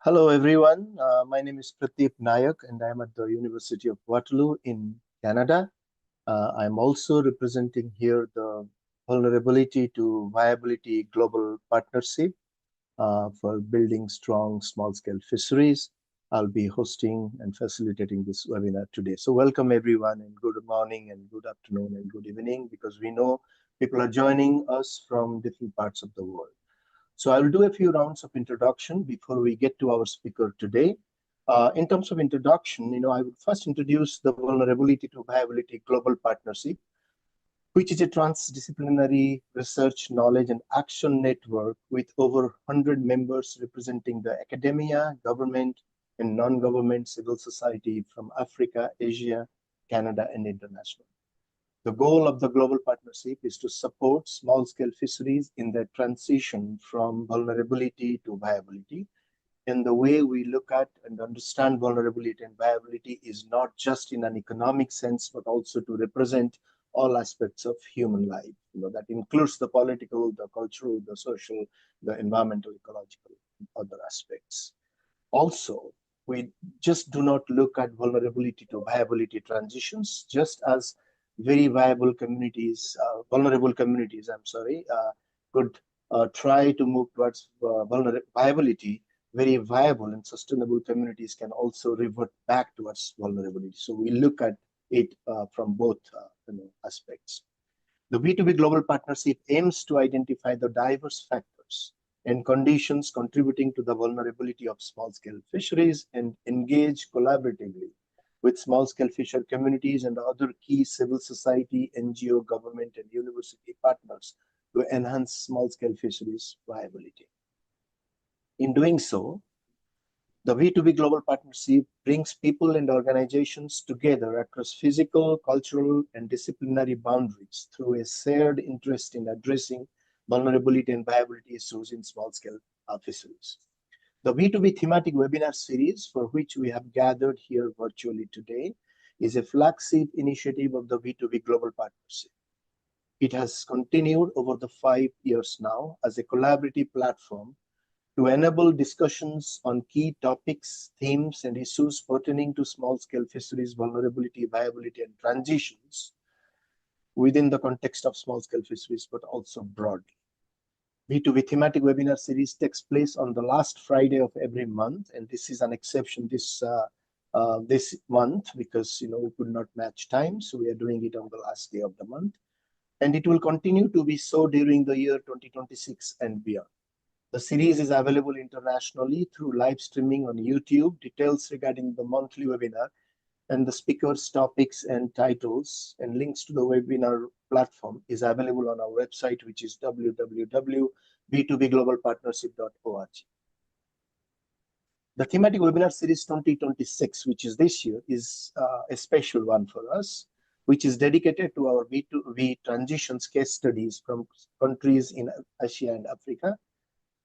Hello, everyone. My name is Pradeep Nayak, and I am at the University of Waterloo in Canada. I'm also representing here the Vulnerability to Viability Global Partnership for building strong small-scale fisheries. I'll be hosting and facilitating this webinar today. So welcome, everyone, and good morning and good afternoon and good evening, because we know people are joining us from different parts of the world. So I will do a few rounds of introduction before we get to our speaker today. In terms of introduction, I would first introduce the Vulnerability to Viability Global Partnership, which is a transdisciplinary research, knowledge, and action network with over 100 members representing the academia, government, and non-government civil society from Africa, Asia, Canada, and international. The goal of the global partnership is to support small-scale fisheries in their transition from vulnerability to viability. And the way we look at and understand vulnerability and viability is not just in an economic sense, but also to represent all aspects of human life. That includes the political, the cultural, the social, the environmental, ecological, and other aspects. Also, we just do not look at vulnerability to viability transitions, just as very viable communities, vulnerable communities, could try to move towards viability. Very viable and sustainable communities can also revert back towards vulnerability. So we look at it from both aspects. The B2B Global Partnership aims to identify the diverse factors and conditions contributing to the vulnerability of small-scale fisheries and engage collaboratively with small-scale fisher communities and other key civil society, NGO, government, and university partners to enhance small-scale fisheries viability. In doing so, the B2B Global Partnership brings people and organizations together across physical, cultural, and disciplinary boundaries through a shared interest in addressing vulnerability and viability issues in small-scale fisheries. The B2B thematic webinar series, for which we have gathered here virtually today, is a flagship initiative of the B2B Global Partnership. It has continued over the 5 years now as a collaborative platform to enable discussions on key topics, themes, and issues pertaining to small-scale fisheries vulnerability, viability, and transitions within the context of small-scale fisheries, but also broadly. B2B thematic webinar series takes place on the last Friday of every month, and this is an exception this month because we could not match time, so we are doing it on the last day of the month, and it will continue to be so during the year 2026 and beyond. The series is available internationally through live streaming on YouTube. Details regarding the monthly webinar and the speakers, topics, and titles, and links to the webinar platform is available on our website, which is www.b2bglobalpartnership.org. The thematic webinar series 2026, which is this year, is a special one for us, which is dedicated to our B2B transitions case studies from countries in Asia and Africa.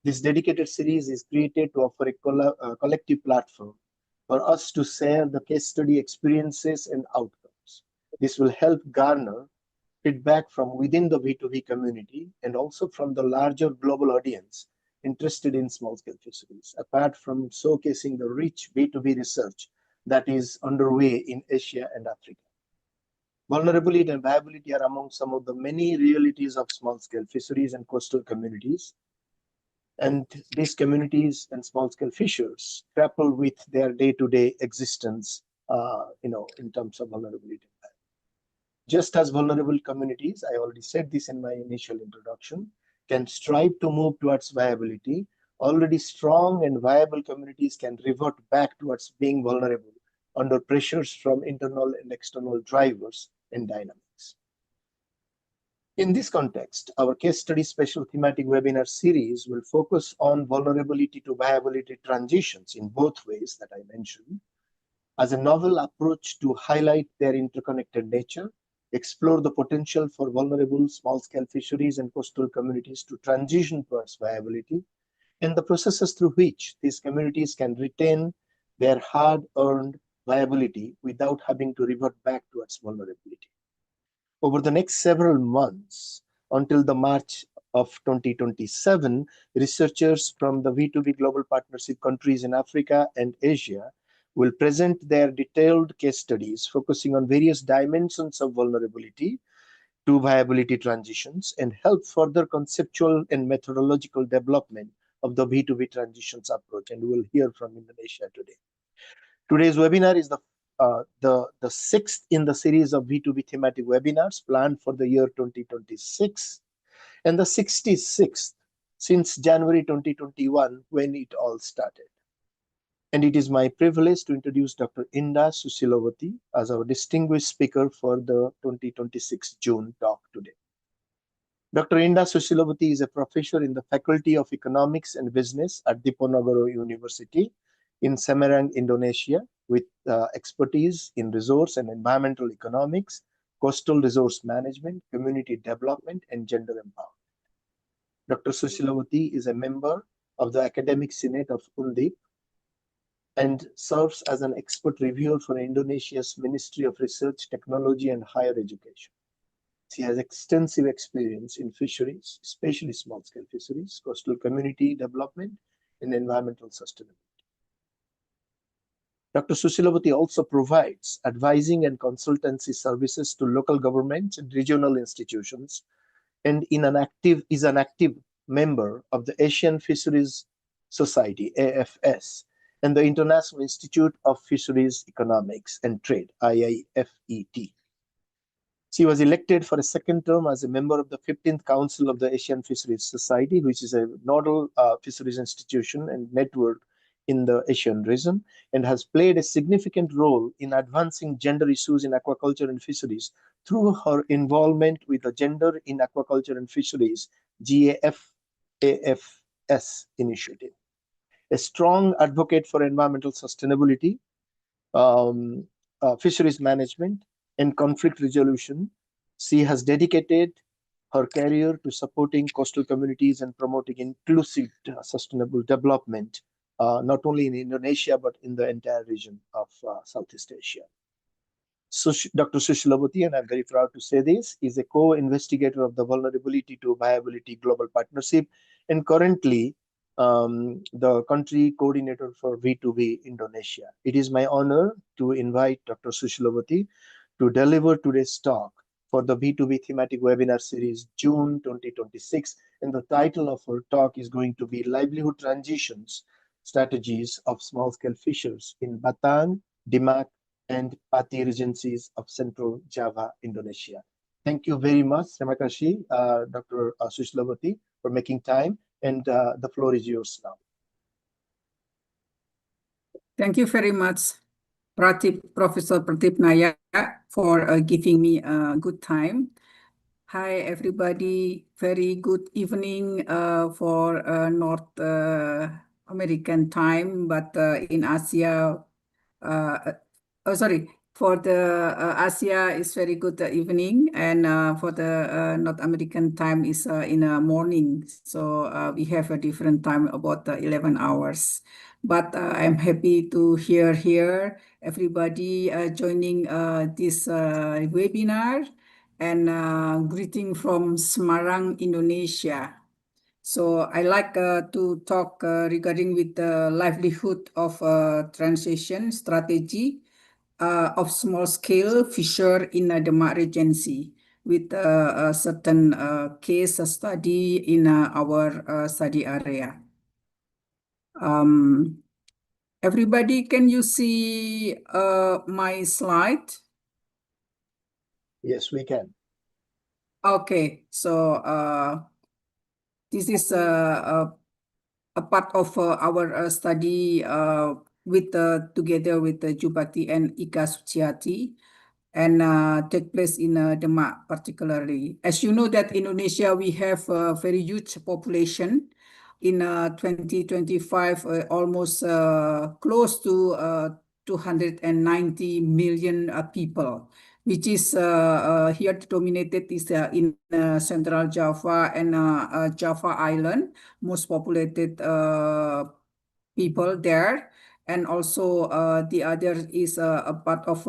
This dedicated series is created to offer a collective platform for us to share the case study experiences and outcomes. This will help garner feedback from within the B2B community and also from the larger global audience interested in small-scale fisheries, apart from showcasing the rich B2B research that is underway in Asia and Africa. Vulnerability and viability are among some of the many realities of small-scale fisheries and coastal communities. And these communities and small-scale fishers grapple with their day-to-day existence, in terms of vulnerability. Just as vulnerable communities, I already said this in my initial introduction, can strive to move towards viability, already strong and viable communities can revert back towards being vulnerable under pressures from internal and external drivers and dynamics. In this context, our case study special thematic webinar series will focus on vulnerability to viability transitions in both ways that I mentioned, as a novel approach to highlight their interconnected nature, explore the potential for vulnerable small-scale fisheries and coastal communities to transition towards viability, and the processes through which these communities can retain their hard-earned viability without having to revert back towards vulnerability. Over the next several months, until the March of 2027, researchers from the V2V Global Partnership countries in Africa and Asia will present their detailed case studies focusing on various dimensions of vulnerability to viability transitions and help further conceptual and methodological development of the V2V transitions approach. And we will hear from Indonesia today. Today's webinar is the sixth in the series of V2V thematic webinars planned for the year 2026 and the 66th since January 2021 when it all started. And it is my privilege to introduce Dr. Inda Susilovati as our distinguished speaker for the 2026 June talk today. Dr. Inda Susilovati is a professor in the Faculty of Economics and Business at Diponegoro University in Semarang, Indonesia, with expertise in resource and environmental economics, coastal resource management, community development, and gender empowerment. Dr. Susilovati is a member of the Academic Senate of Undip and serves as an expert reviewer for Indonesia's Ministry of Research, Technology, and Higher Education. She has extensive experience in fisheries, especially small-scale fisheries, coastal community development, and environmental sustainability. Dr. Susilovati also provides advising and consultancy services to local governments and regional institutions, and is an active member of the Asian Fisheries Society, AFS, and the International Institute of Fisheries Economics and Trade, IIFET. She was elected for a second term as a member of the 15th Council of the Asian Fisheries Society, which is a nodal fisheries institution and network in the Asian region, and has played a significant role in advancing gender issues in aquaculture and fisheries through her involvement with the Gender in Aquaculture and Fisheries, GAFAFS initiative. A strong advocate for environmental sustainability, fisheries management, and conflict resolution, she has dedicated her career to supporting coastal communities and promoting inclusive sustainable development, not only in Indonesia, but in the entire region of Southeast Asia. So Dr. Susilovati, and I'm very proud to say this, is a co-investigator of the Vulnerability to Viability Global Partnership, and currently the country coordinator for V2V Indonesia. It is my honor to invite Dr. Susilovati to deliver today's talk for the V2V thematic webinar series June 2026. And the title of her talk is going to be Livelihood Transitions, Strategies of Small-Scale Fishers in Batang, Demak, and Pati Regencies of Central Java, Indonesia. Thank you very much, Terima kasih, Dr. Susilovati, for making time, and the floor is yours now. Thank you very much, Professor Pratip Nayak, for giving me a good time. Hi, everybody. Very good evening for North American time, but in Asia, for the Asia is very good evening, and for the North American time is in the morning. So we have a different time, about 11 hours. But I'm happy to hear here everybody joining this webinar, and greeting from Semarang, Indonesia. So I like to talk regarding with the livelihood of transition strategy of small-scale fisher in the Demak Regency, with a certain case study in our study area. Everybody, can you see my slide? Yes, we can. Okay, so this is a part of our study with together with Jupati and Ika Suciati, and take place in Demak particularly. As you know that Indonesia, we have a very huge population. In 2025, almost close to 290 million people, which is here dominated is in Central Java and Java Island, most populated people there. And also the other is a part of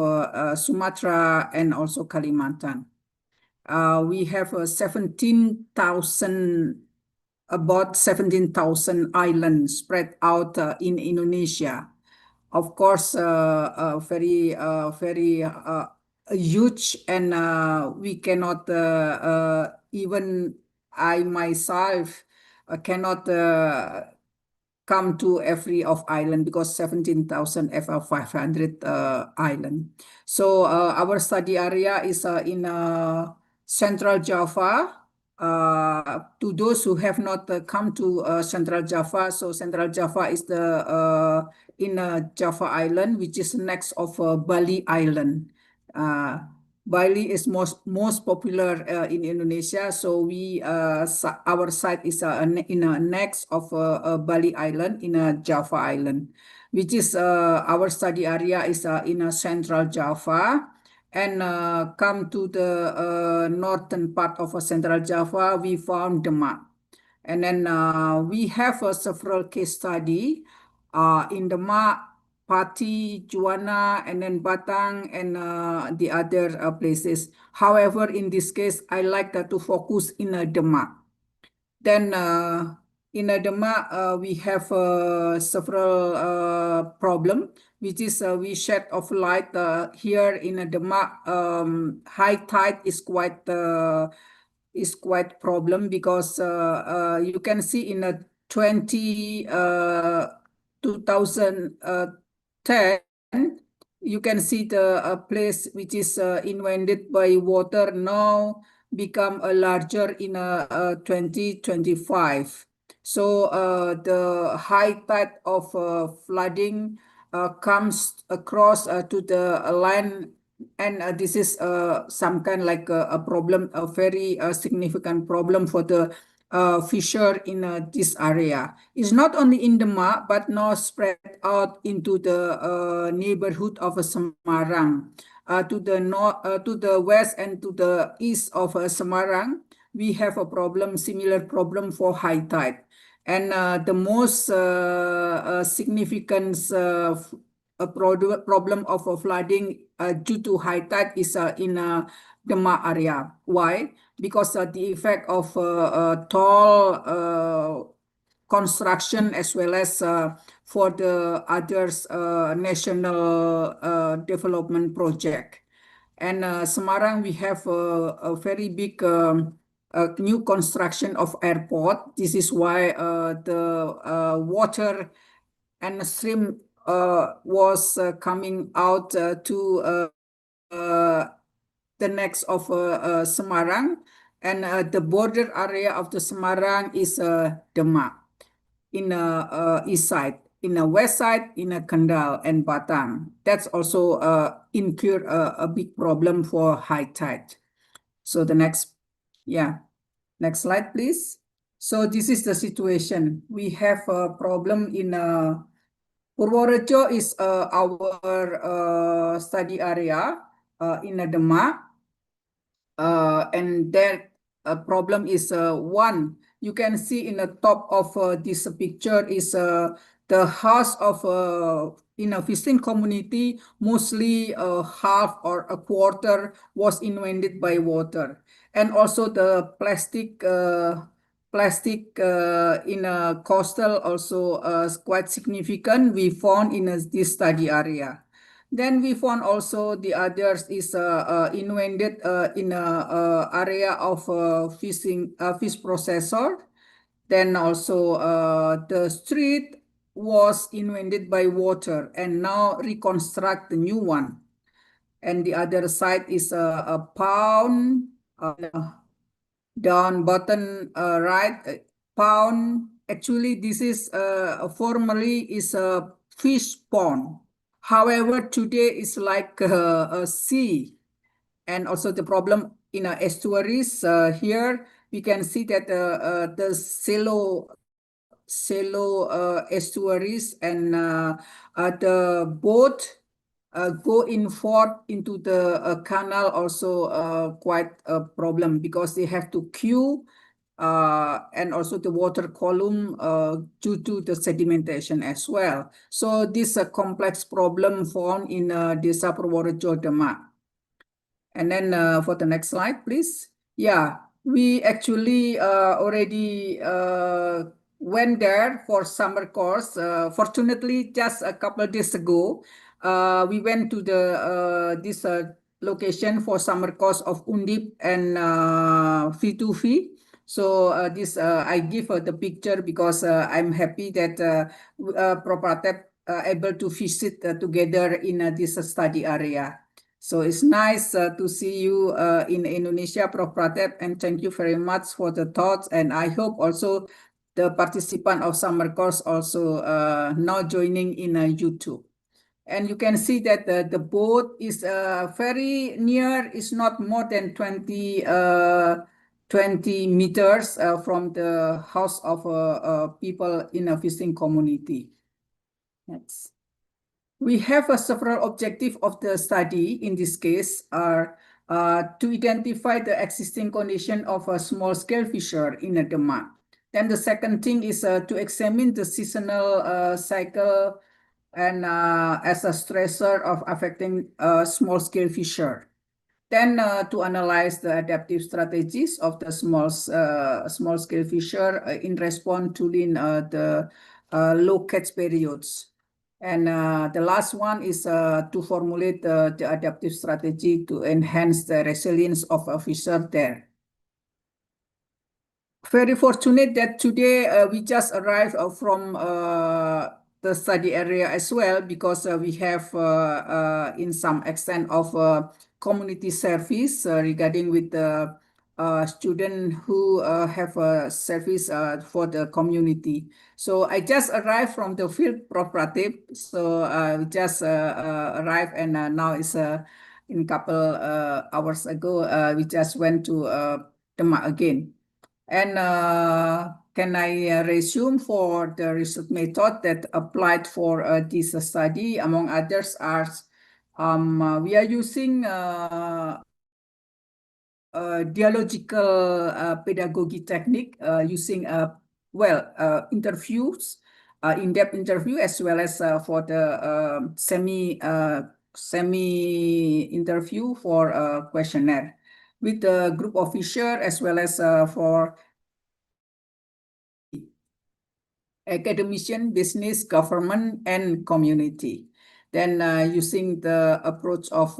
Sumatra and also Kalimantan. we have 17,000 islands spread out in Indonesia. Of course, very huge, and we cannot even I myself cannot come to every of island, because 17,000 500 island. So our study area is in Central Java. To those who have not come to Central Java, so Central Java is the in Java Island, which is next of Bali Island. Bali is most popular in Indonesia, so our site is in a next of Bali Island in Java Island, which is our study area is in Central Java. And come to the northern part of Central Java, we found Demak. And then we have several case study in Demak, Pati, Juana, and then Batang, and the other places. However, in this case, I like to focus in Demak. Then in Demak, we have several problem, which is we shed of light here in Demak. High tide is quite problem, because you can see in 2010, you can see the place which is invaded by water now become larger in 2025. So the high tide of flooding comes across to the land, and this is some kind like a problem, a very significant problem for the fisher in this area. It's not only in Demak, but now spread out into the neighborhood of Semarang. To the north, to the west, and to the east of Semarang, we have a problem, similar problem for high tide. And the most significant problem of flooding due to high tide is in Demak area. Why? Because the effect of tall construction, as well as for the others national development project. And Semarang, we have a very big new construction of airport. This is why the water and stream was coming out to the next of Semarang, and the border area of the Semarang is Demak in east side. In the west side, in Kendal and Batang. That's also incur a big problem for high tide. So the next slide, please. So this is the situation. We have a problem in Purworejo is our study area in Demak. And that problem is one. You can see in the top of this picture is the house of in a fishing community, mostly half or a quarter was invaded by water. And also the plastic in a coastal also quite significant, we found in this study area. Then we found also the others is invaded in a area of fish processor. Then also the street was invaded by water, and now reconstruct the new one. And the other side is a pound down bottom right pound. Actually, this is formerly is a fish pond. However, today it's like a sea. And also the problem in estuaries here, we can see that the shallow estuaries, and the boat go in forth into the canal also quite a problem, because they have to queue and also the water column due to the sedimentation as well. So this is a complex problem found in Desa Purworejo, Demak. And then for the next slide, please. Yeah, we actually already went there for summer course. Fortunately, just a couple of days ago, we went to the this location for summer course of Undip and Fitufi. So this I give the picture because I'm happy that Propratep able to visit together in this study area. So it's nice to see you in Indonesia, Prof. Pratep, and thank you very much for the thoughts. And I hope also the participant of summer course also now joining in YouTube. And you can see that the boat is very near, it's not more than 20 meters from the house of people in a fishing community. Next. We have several objectives of the study. In this case, are to identify the existing condition of a small-scale fisher in a Demak. Then the second thing is to examine the seasonal cycle and as a stressor of affecting small-scale fisher. Then to analyze the adaptive strategies of the small-scale fisher in response to the low catch periods. And the last one is to formulate the adaptive strategy to enhance the resilience of a fisher there. Very fortunate that today we just arrived from the study area as well, because we have in some extent of community service regarding with the student who have a service for the community. So I just arrived from the field, Prof. Pratip. So we just arrived, and now it's in couple hours ago, we just went to Demak again. And can I resume for the research method that applied for this study? Among others are, we are using dialogical pedagogy technique using interviews, in-depth interview, as well as for the semi interview for a questionnaire with the group of fisher, as well as for academician, business, government, and community. Then using the approach of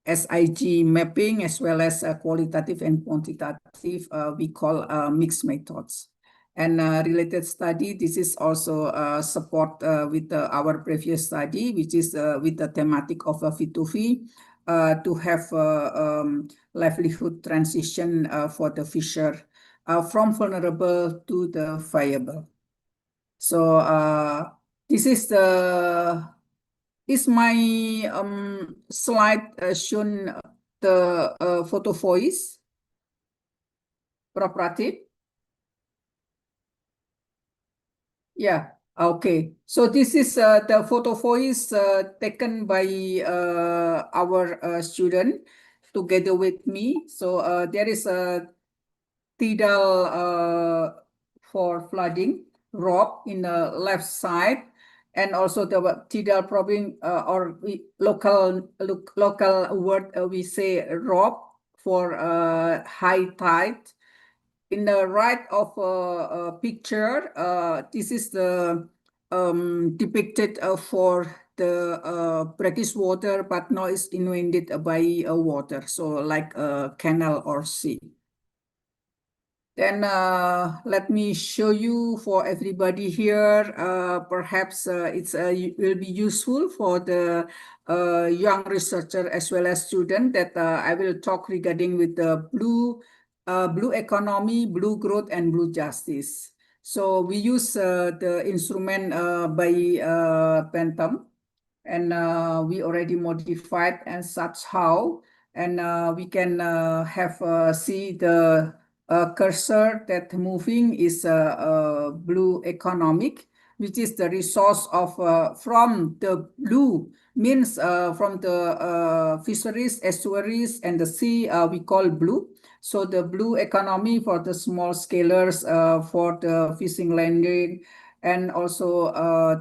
SIG mapping, as well as qualitative and quantitative, we call mixed methods. And related study, this is also support with our previous study, which is with the thematic of Fitufi, to have livelihood transition for the fisher from vulnerable to the viable. So this is my slide shown the photo voice, Prof. Pratip. Yeah, okay. So this is the photo voice taken by our student together with me. So there is a tidal for flooding rock in the left side, and also the tidal probing or local word we say rock for high tide. In the right of a picture, this is the depicted for the brackish water, but now it's inundated by water, so like a canal or sea. Then let me show you for everybody here. Perhaps it will be useful for the young researcher as well as student, that I will talk regarding with the blue economy, blue growth, and blue justice. So we use the instrument by Bentham, and we already modified and such how, and we can have see the cursor that moving is blue economic, which is the resource of from the blue means from the fisheries, estuaries, and the sea we call blue. So the blue economy for the small scalers, for the fishing landing, and also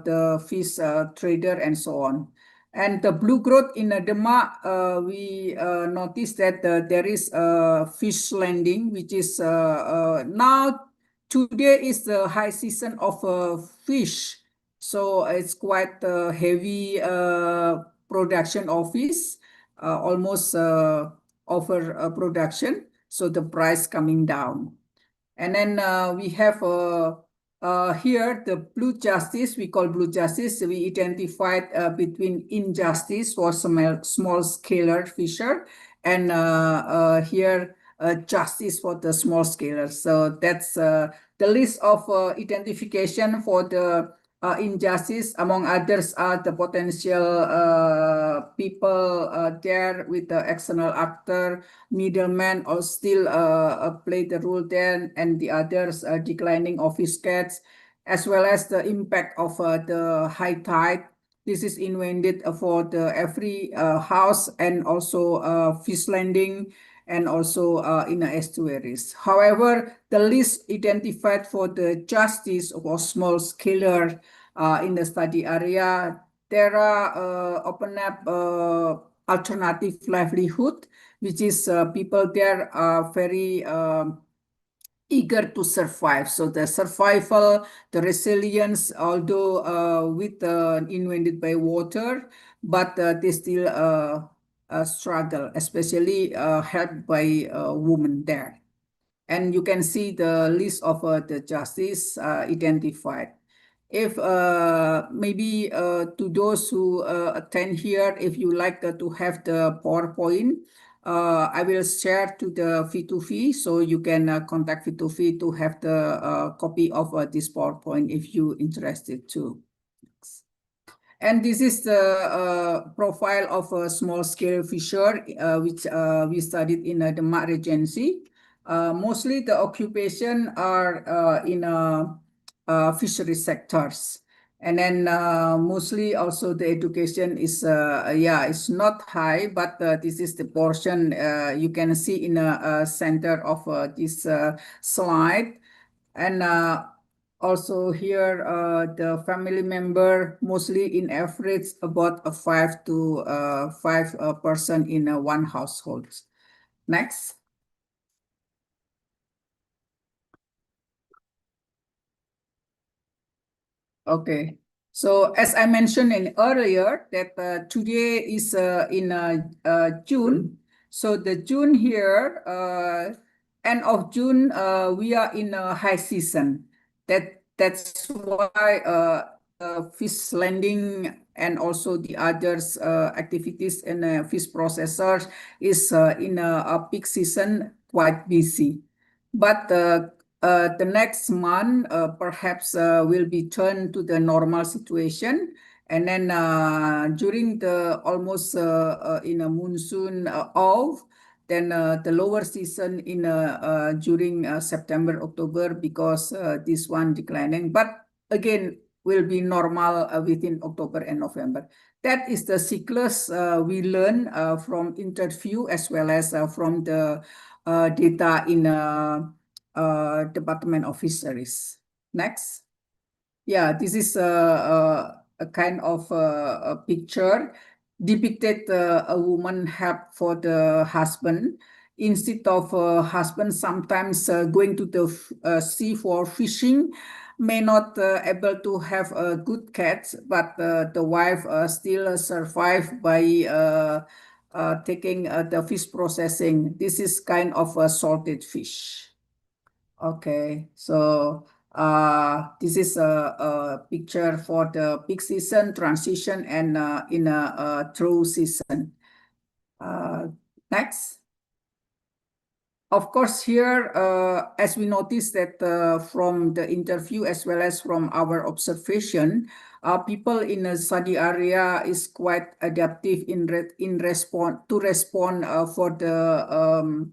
the fish trader, and so on. And the blue growth in Demak, we noticed that there is a fish landing, which is now today is the high season of fish. So it's quite heavy production of fish, almost over production. So the price coming down. And then we have here the blue justice, we call blue justice. We identified between injustice for small scalar fisher and here justice for the small scalar. So that's the list of identification for the injustice. Among others are the potential people there with the external actor, middlemen, or still play the role there, and the others declining of fish catch, as well as the impact of the high tide. This is invented for the every house and also fish landing and also in the estuaries. However, the list identified for the justice or small scalar in the study area, there are open up alternative livelihood, which is people there are very eager to survive. So the survival, the resilience, although with invented by water, but they still struggle, especially helped by women there. And you can see the list of the justice identified. If maybe to those who attend here, if you like to have the PowerPoint, I will share to the V2V, so you can contact V2V to have the copy of this PowerPoint if you interested too. And this is the profile of a small-scale fisher, which we studied in the Demak Regency. Mostly the occupation are in fishery sectors. And then mostly also the education is, it's not high, but this is the portion you can see in the center of this slide. And also here, the family member mostly in average about a 5 to 5 person in one household. Next. Okay. So as I mentioned earlier, that today is in June. So the June here, end of June, we are in a high season. That's why fish landing and also the others activities in fish processors is in a peak season quite busy. But the next month perhaps will be turned to the normal situation. And then during the almost in a monsoon off, then the lower season in during September, October, because this one declining. But again, will be normal within October and November. That is the cyclus we learn from interview as well as from the data in Department of Fisheries. Next. Yeah, this is a kind of a picture depicted a woman help for the husband. Instead of husband sometimes going to the sea for fishing, may not able to have a good catch, but the wife still survive by taking the fish processing. This is kind of a salted fish. Okay, so this is a picture for the peak season, transition, and in a through season. Next. Of course, here, as we noticed that from the interview as well as from our observation, people in the study area is quite adaptive in respond for the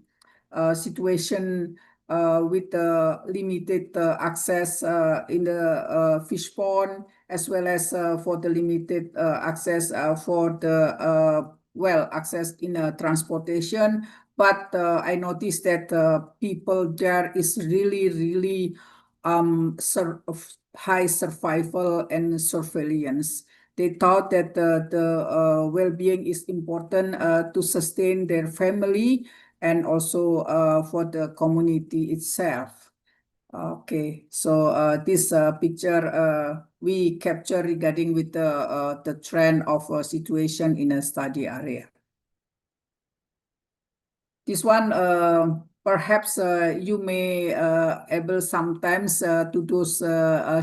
situation with the limited access in the fish pond, as well as for the limited access for the access in transportation. But I noticed that people there is really high survival and surveillance. They thought that the well-being is important to sustain their family and also for the community itself. Okay, so this picture we capture regarding with the trend of situation in a study area. This one perhaps you may able sometimes to those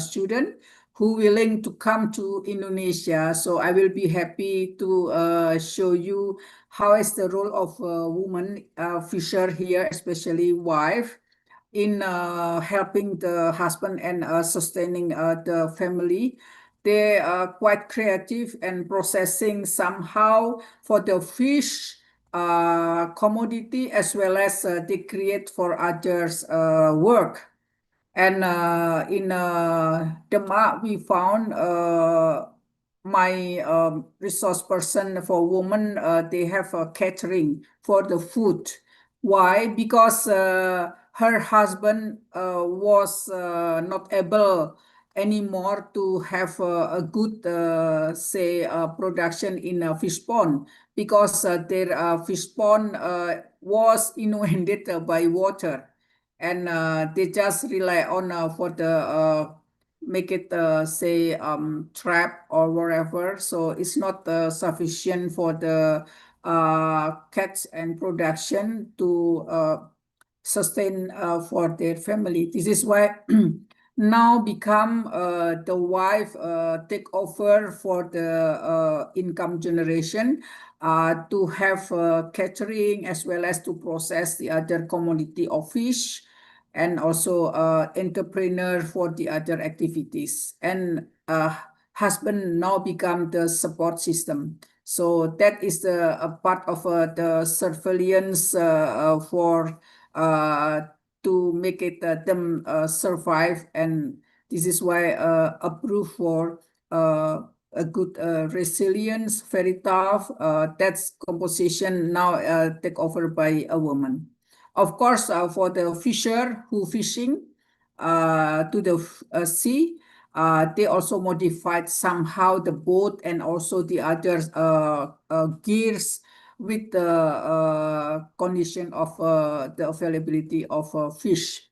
students who willing to come to Indonesia. So I will be happy to show you how is the role of woman fisher here, especially wife, in helping the husband and sustaining the family. They are quite creative and processing somehow for the fish commodity, as well as they create for others work. And in Demak, we found my resource person for women, they have a catering for the food. Why? Because her husband was not able anymore to have a good, say, production in a fish pond, because their fish pond was inundated by water, and they just rely on for the make it say trap or whatever. So it's not sufficient for the catch and production to sustain for their family. This is why now become the wife take over for the income generation, to have catering, as well as to process the other commodity of fish, and also entrepreneur for the other activities. And husband now become the support system. So that is the part of the surveillance for to make it them survive. And this is why approved for a good resilience, very tough. That's composition now take over by a woman. Of course, for the fisher who fishing to the sea, they also modified somehow the boat and also the other gears with the condition of the availability of fish.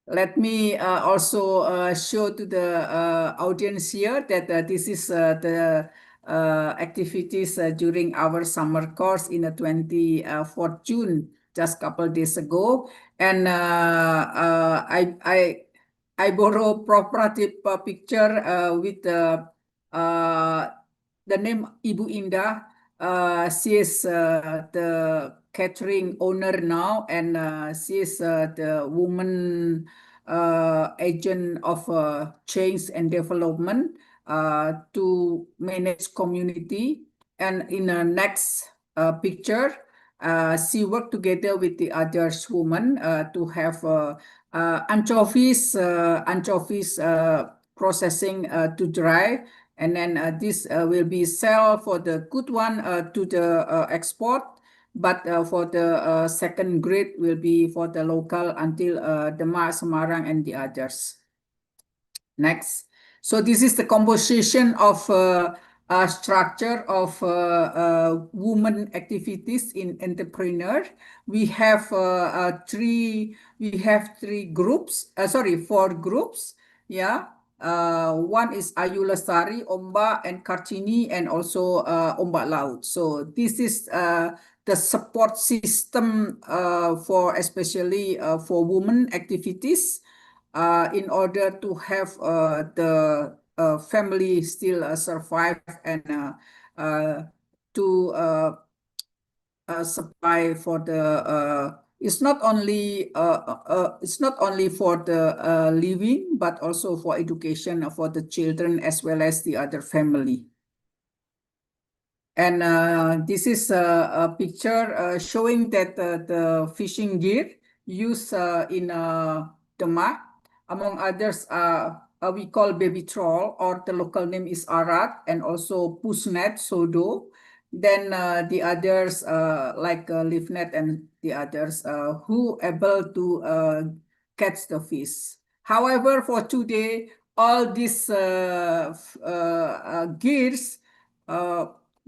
Let me also show to the audience here that this is the activities during our summer course in the 24th June, just a couple days ago. And I borrow property picture with the name Ibu Indah. She is the catering owner now, and she is the woman agent of change and development to manage community. And in the next picture, she worked together with the others women to have anchovies processing to dry, and then this will be sell for the good one to the export, but for the second grade will be for the local until Demak, Semarang, and the others. Next. So this is the composition of structure of women activities in entrepreneur. We have three groups. Four groups. Yeah. One is Ayu Lestari, Ombak, and Kartini, and also Ombak Laut. So this is the support system for especially for women activities, in order to have the family still survive, and to supply for the it's not only for the living, but also for education for the children as well as the other family. And this is a picture showing that the fishing gear used in Demak, among others, we call baby trawl, or the local name is arat, and also pusnet, sodo. Then the others like leaf net and the others who able to catch the fish. However, for today, all these gears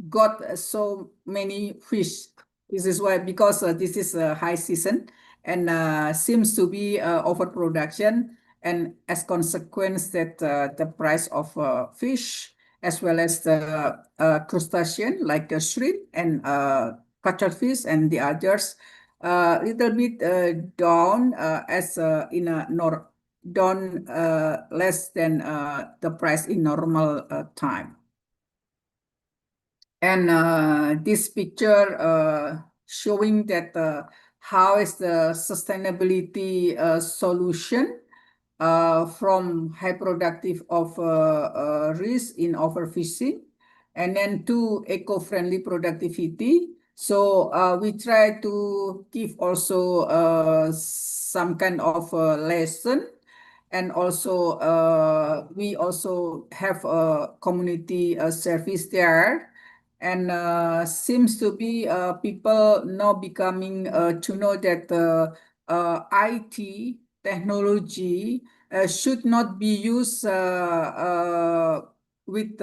got so many fish. This is why, because this is a high season and seems to be overproduction, and as consequence that the price of fish as well as the crustacean like shrimp and cuttlefish and the others little bit down as in a down less than the price in normal time. And this picture showing that how is the sustainability solution from high productive of risk in overfishing, and then to eco-friendly productivity. So we try to give also some kind of lesson, and also we also have a community service there, and seems to be people now becoming to know that IT technology should not be used with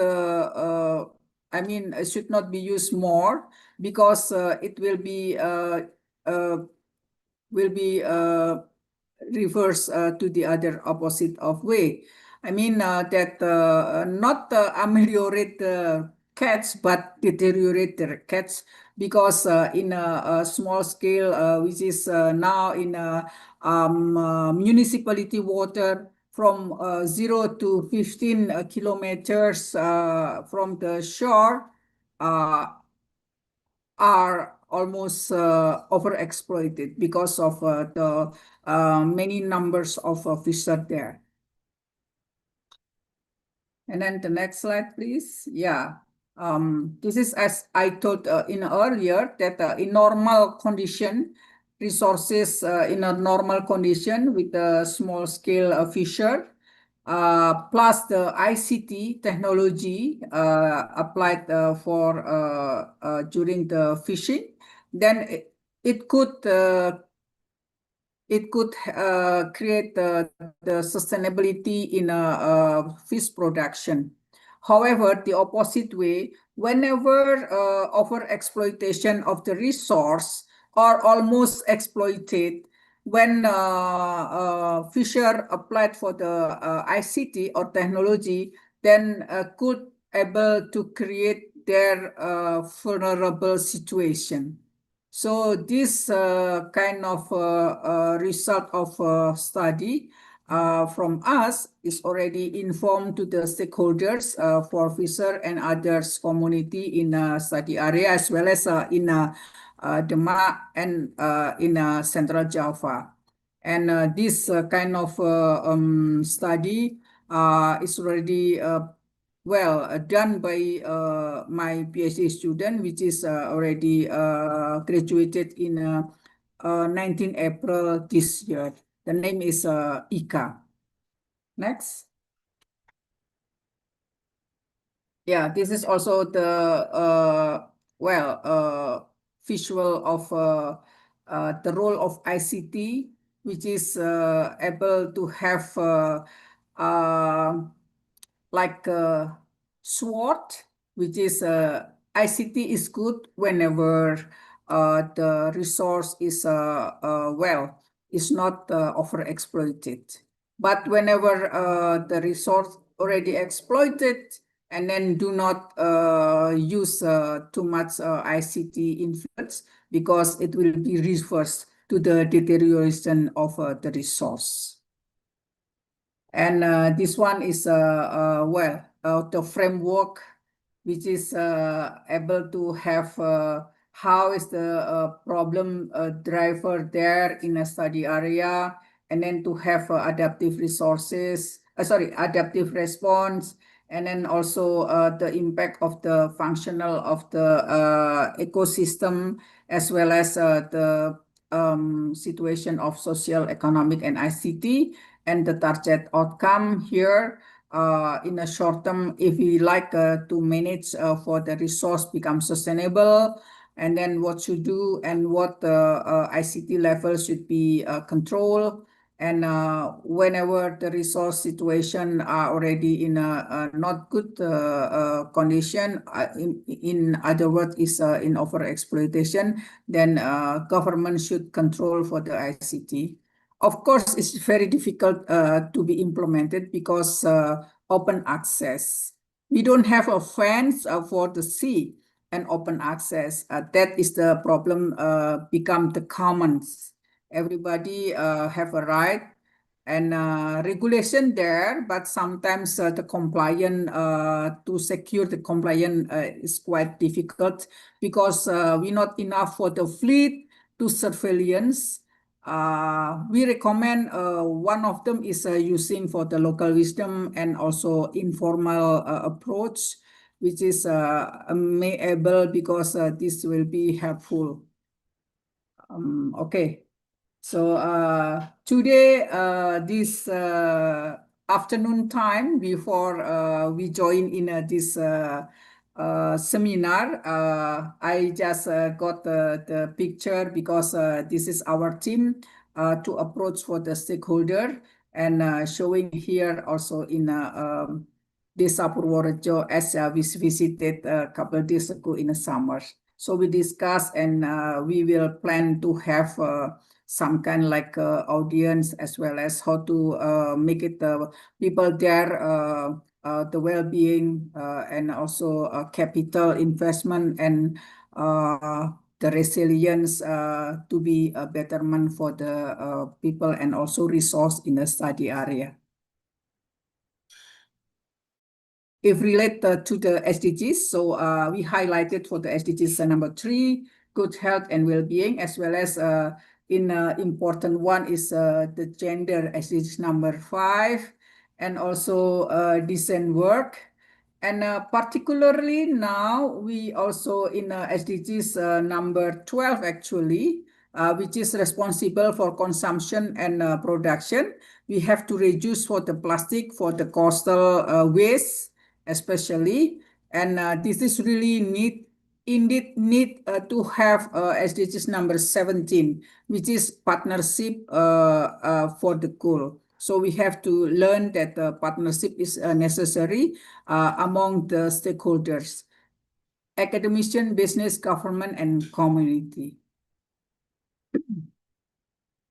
I mean, it should not be used more, because it will be reverse to the other opposite of way. I mean that not ameliorate the cats, but deteriorate the cats, because in a small scale, which is now in a municipality water from 0 to 15 kilometers from the shore, are almost overexploited because of the many numbers of fisher there. And then the next slide, please. Yeah. This is, as I told in earlier, that in normal condition, resources in a normal condition with a small scale fisher, plus the ICT technology applied for during the fishing, then it could create the sustainability in fish production. However, the opposite way, whenever overexploitation of the resource or almost exploited, when fisher applied for the ICT or technology, then could able to create their vulnerable situation. So this kind of result of study from us is already informed to the stakeholders for fisher and others community in study area, as well as in Demak and in Central Java. And this kind of study is already well done by my PhD student, which is already graduated in 19 April this year. The name is Ika. Next. Yeah, this is also the visual of the role of ICT, which is able to have like a SWOT, which is ICT is good whenever the resource is is not overexploited. But whenever the resource already exploited, and then do not use too much ICT influence, because it will be reversed to the deterioration of the resource. And this one is the framework, which is able to have how is the problem driver there in a study area, and then to have adaptive resources, adaptive response, and then also the impact of the functional of the ecosystem, as well as the situation of social, economic, and ICT, and the target outcome here in a short term, if we like to manage for the resource become sustainable, and then what should do and what the ICT level should be controlled, And whenever the resource situation are already in a not good condition, in other words, is in overexploitation, then government should control for the ICT. Of course, it's very difficult to be implemented because open access. We don't have a fence for the sea and open access. That is the problem become the commons. Everybody have a right and regulation there, but sometimes the compliance to secure the compliance is quite difficult because we not enough for the fleet to surveillance. We recommend one of them is using for the local wisdom and also informal approach, which is may able because this will be helpful. Okay. So today, this afternoon time before we join in this seminar, I just got the picture because this is our team to approach for the stakeholder and showing here also in Desa Purworejo as we visited a couple of days ago in the summer. So we discuss and we will plan to have some kind like audience as well as how to make it people there the well-being and also capital investment and the resilience to be a betterment for the people and also resource in the study area. If related to the SDGs, so we highlighted for the SDGs number 3, good health and well-being, as well as important one is the gender SDGs number 5, and also decent work. And particularly now, we also in SDGs number 12 actually, which is responsible for consumption and production. We have to reduce for the plastic, for the coastal waste, especially, and this is really indeed need to have SDGs number 17, which is partnership for the goal. So we have to learn that the partnership is necessary among the stakeholders, academician, business, government, and community.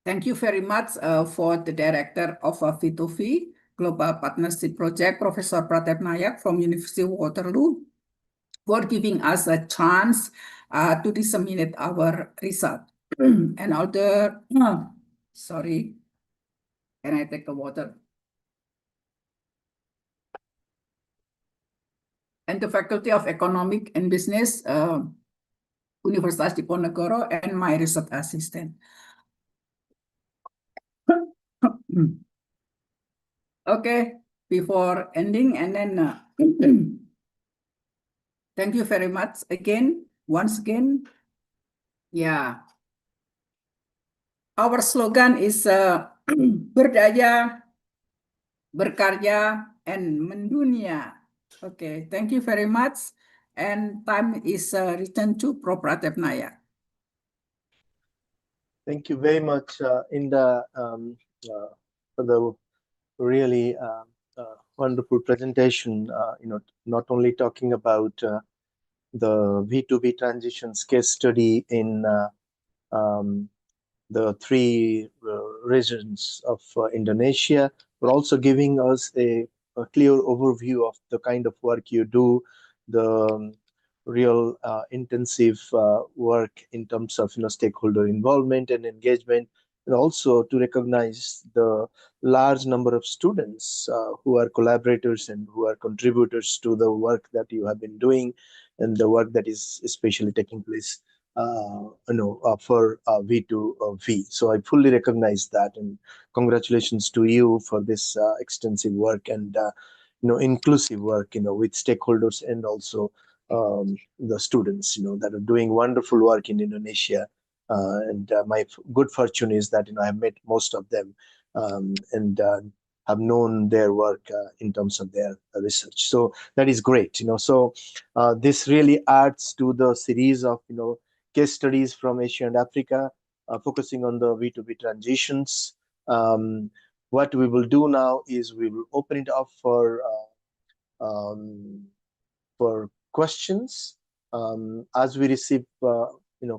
Thank you very much for the director of V2V Global Partnership Project, Professor Pratep Nayak from University of Waterloo, for giving us a chance to disseminate our result. And other, sorry, can I take the water? And the Faculty of Economic and Business, Universitas Diponegoro, and my research assistant. Okay, before ending, and then thank you very much again, once again. Yeah. Our slogan is berdaya, berkarya, and mendunia. Okay, thank you very much. And time is returned to Prof. Pratep Nayak. Thank you very much, Inda, for the really wonderful presentation. Not only talking about the V2V transitions case study in the 3 regions of Indonesia, but also giving us a clear overview of the kind of work you do, the real intensive work in terms of stakeholder involvement and engagement, and also to recognize the large number of students who are collaborators and who are contributors to the work that you have been doing and the work that is especially taking place for V2V. So I fully recognize that, and congratulations to you for this extensive work and inclusive work with stakeholders and also the students that are doing wonderful work in Indonesia. And my good fortune is that I have met most of them and have known their work in terms of their research. So that is great. So this really adds to the series of case studies from Asia and Africa, focusing on the V2V transitions. What we will do now is we will open it up um, for questions. As we receive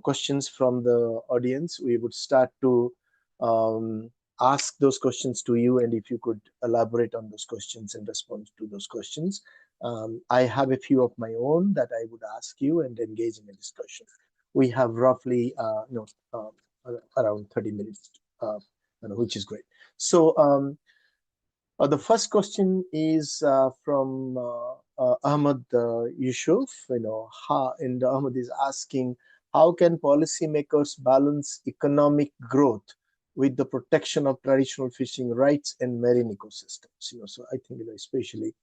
questions from the audience, we would start to um, ask those questions to you, and if you could elaborate on those questions and respond to those questions. I have a few of my own that I would ask you and engage in a discussion. We have roughly around 30 minutes, which is great. So the first question is from Ahmad Yusuf. And Ahmad is asking, how can policymakers balance economic growth with the protection of traditional fishing rights and marine ecosystems? So I think, especially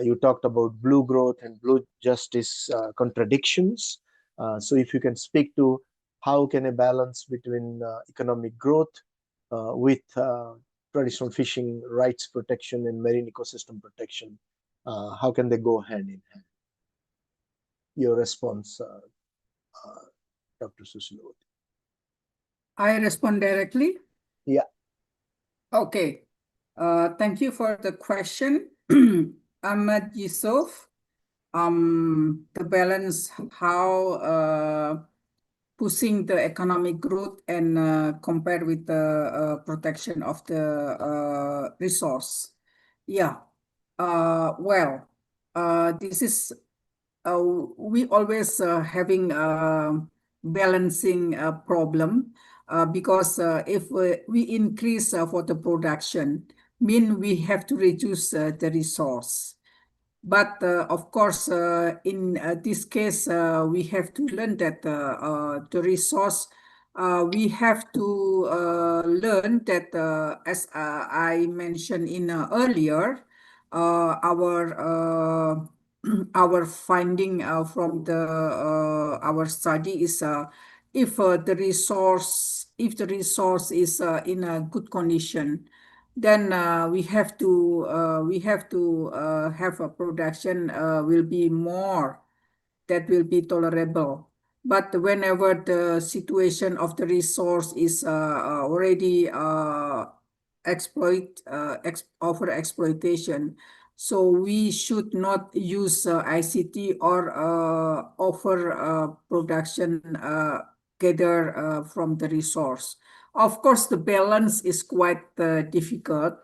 you talked about blue growth and blue justice contradictions. So if you can speak to how can a balance between economic growth with traditional fishing rights protection and marine ecosystem protection, how can they go hand in hand? Your response, Dr. Susilowati. I respond directly. Yeah. Okay. Thank you for the question, Ahmad Yusuf. The balance how pushing the economic growth and compared with the protection of the resource. Yeah. Well, this is we always having a balancing problem because if we increase for the production, mean we have to reduce the resource. But of course, in this case, we have to learn that the resource, we have to learn that, as I mentioned in earlier, our finding from the our study is if the resource is in a good condition, then we have to have a production will be more that will be tolerable. But whenever the situation of the resource is already over exploitation, so we should not use ICT or over production gather from the resource. Of course, the balance is quite difficult,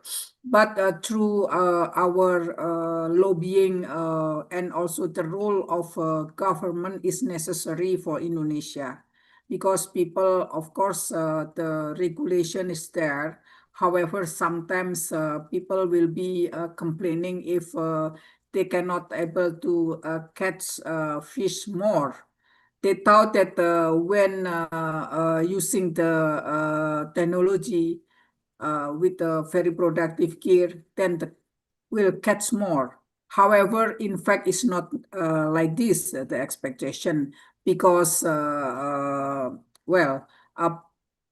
but through our lobbying and also the role of government is necessary for Indonesia, because people, of course, the regulation is there. However, sometimes people will be complaining if they cannot able to catch fish more. They thought that when using the technology with a very productive gear, then will catch more. However, in fact, it's not like this, the expectation, because, well,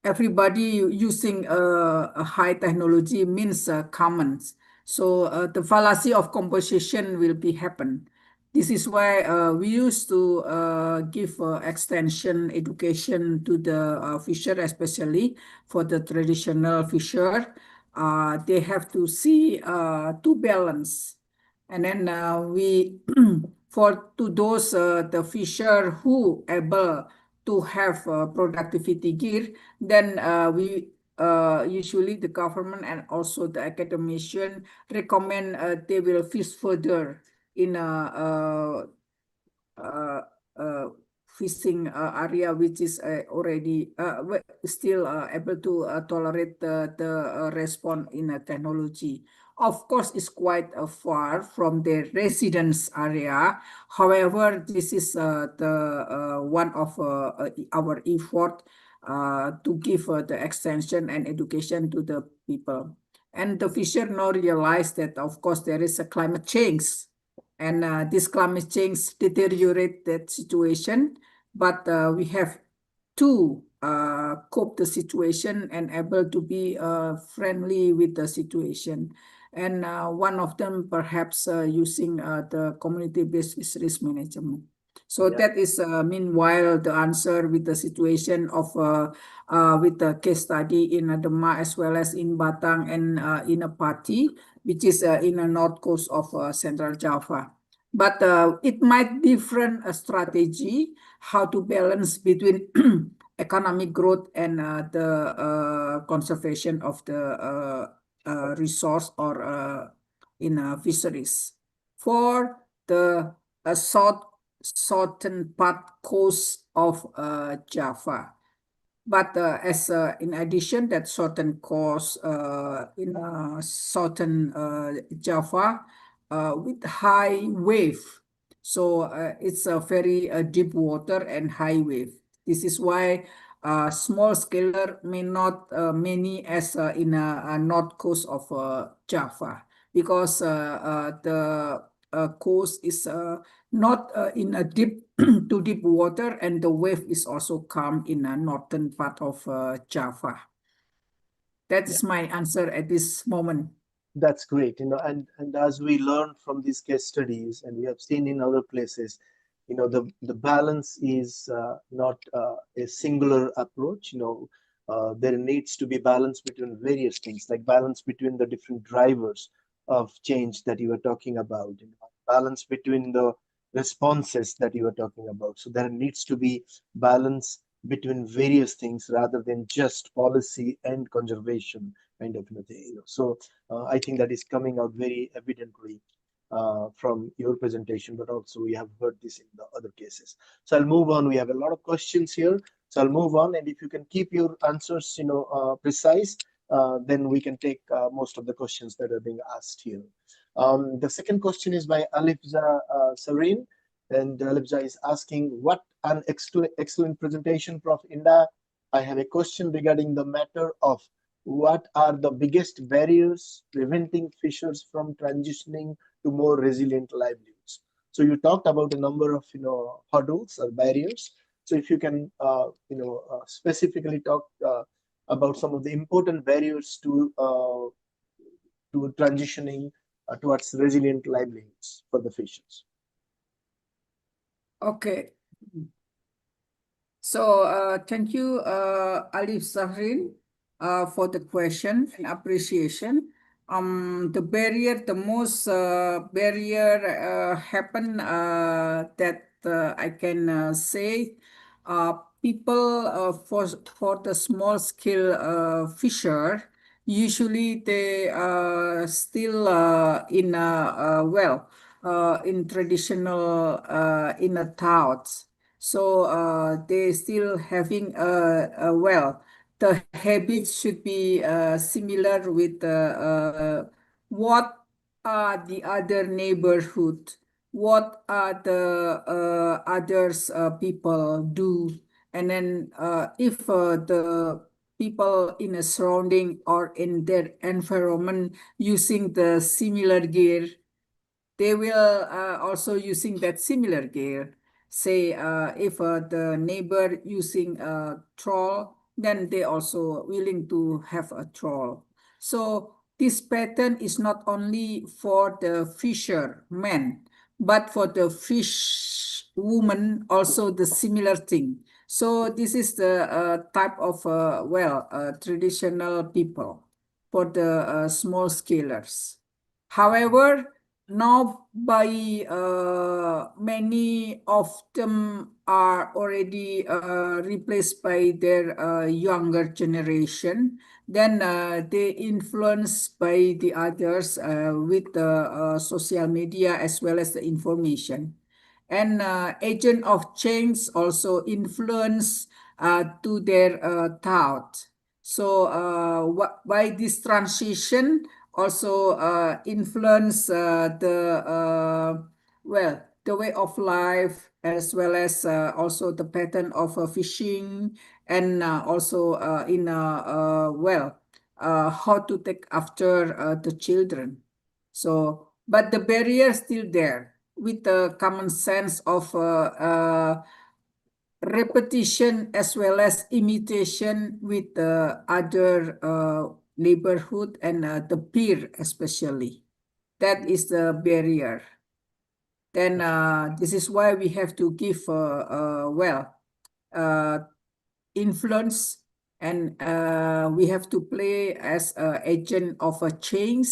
everybody using a high technology means commons. So the fallacy of composition will be happen. This is why we used to give extension education to the fisher, especially for the traditional fisher. They have to see to balance. And then we, for to those the fisher who able to have productivity gear, then we usually the government and also the academician recommend they will fish further in a fishing area which is already still able to tolerate the response in a technology. Of course, it's quite far from the residence area. However, this is the one of our effort to give the extension and education to the people. And the fisher now realize that, of course, there is a climate change, and this climate change deteriorate that situation, but we have to cope the situation and able to be friendly with the situation. And one of them perhaps using the community-based fisheries management. So Yeah. that is meanwhile the answer with the situation of with the case study in Demak as well as in Batang and in a Pati, which is in the north coast of Central Java. But it might different strategy how to balance between economic growth and the conservation of the resource or in fisheries. For the southern part coast of Java. But as in addition, that certain coast in southern Java with high wave. So it's a very deep water and high wave. This is why small scaler may not many as in a north coast of Java because the coast is not in a deep too deep water, and the wave is also calm in a northern part of Java. That Yeah. is my answer at this moment. That's great, and as we learn from these case studies, and we have seen in other places, the balance is not a singular approach. There needs to be balance between various things, like balance between the different drivers of change that you were talking about, balance between the responses that you were talking about. So there needs to be balance between various things rather than just policy and conservation kind of thing. So I think that is coming out very evidently from your presentation, but also we have heard this in the other cases. So I'll move on. We have a lot of questions here. So I'll move on, and if you can keep your answers, precise, then we can take most of the questions that are being asked here. The second question is by Alifza Sareen, and Alifza is asking, "What an excellent presentation, Prof. Inda. I have a question regarding the matter of what are the biggest barriers preventing fishers from transitioning to more resilient livelihoods?" So you talked about a number of hurdles or barriers. So if you can specifically talk about some of the important barriers to transitioning towards resilient livelihoods for the fishers. Okay. So thank you, Alif Zahrin, for the question and appreciation. The most barrier happen that I can say, people for the small scale fisher, usually they still in in traditional in a thoughts. So they still having the habits should be similar with what are the other neighborhood, what are the others people do, and then if the people in a surrounding or in their environment using the similar gear, they will also using that similar gear. Say if the neighbor using a trawl, then they also willing to have a trawl. So this pattern is not only for the fishermen, but for the fish woman also the similar thing. So this is the type of traditional people for the small scalers. However, now by many of them are already replaced by their younger generation. Then they influenced by the others with the social media as well as the information. And agent of change also influence to their thought. So by this transition also influence the way of life as well as also the pattern of fishing, and also in how to take after the children. So but the barrier is still there with the common sense of repetition as well as imitation with the other neighborhood and the peer especially. That is the barrier. then this is why we have to give influence, and we have to play as an agent of a change,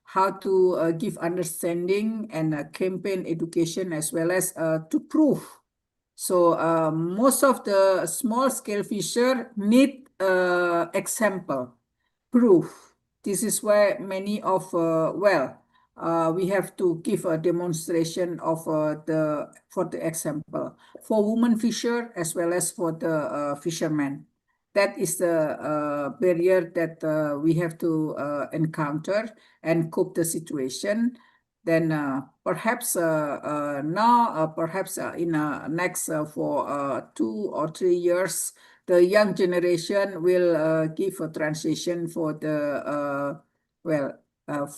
how to give understanding and campaign education, as well as to prove. So most of the small scale fisher need example, proof. This is why many of we have to give a demonstration of for the example for women fisher as well as for the fishermen. That is the barrier that we have to encounter and cope the situation. Then perhaps now, perhaps in next for 2 or 3 years, the young generation will give a transition for the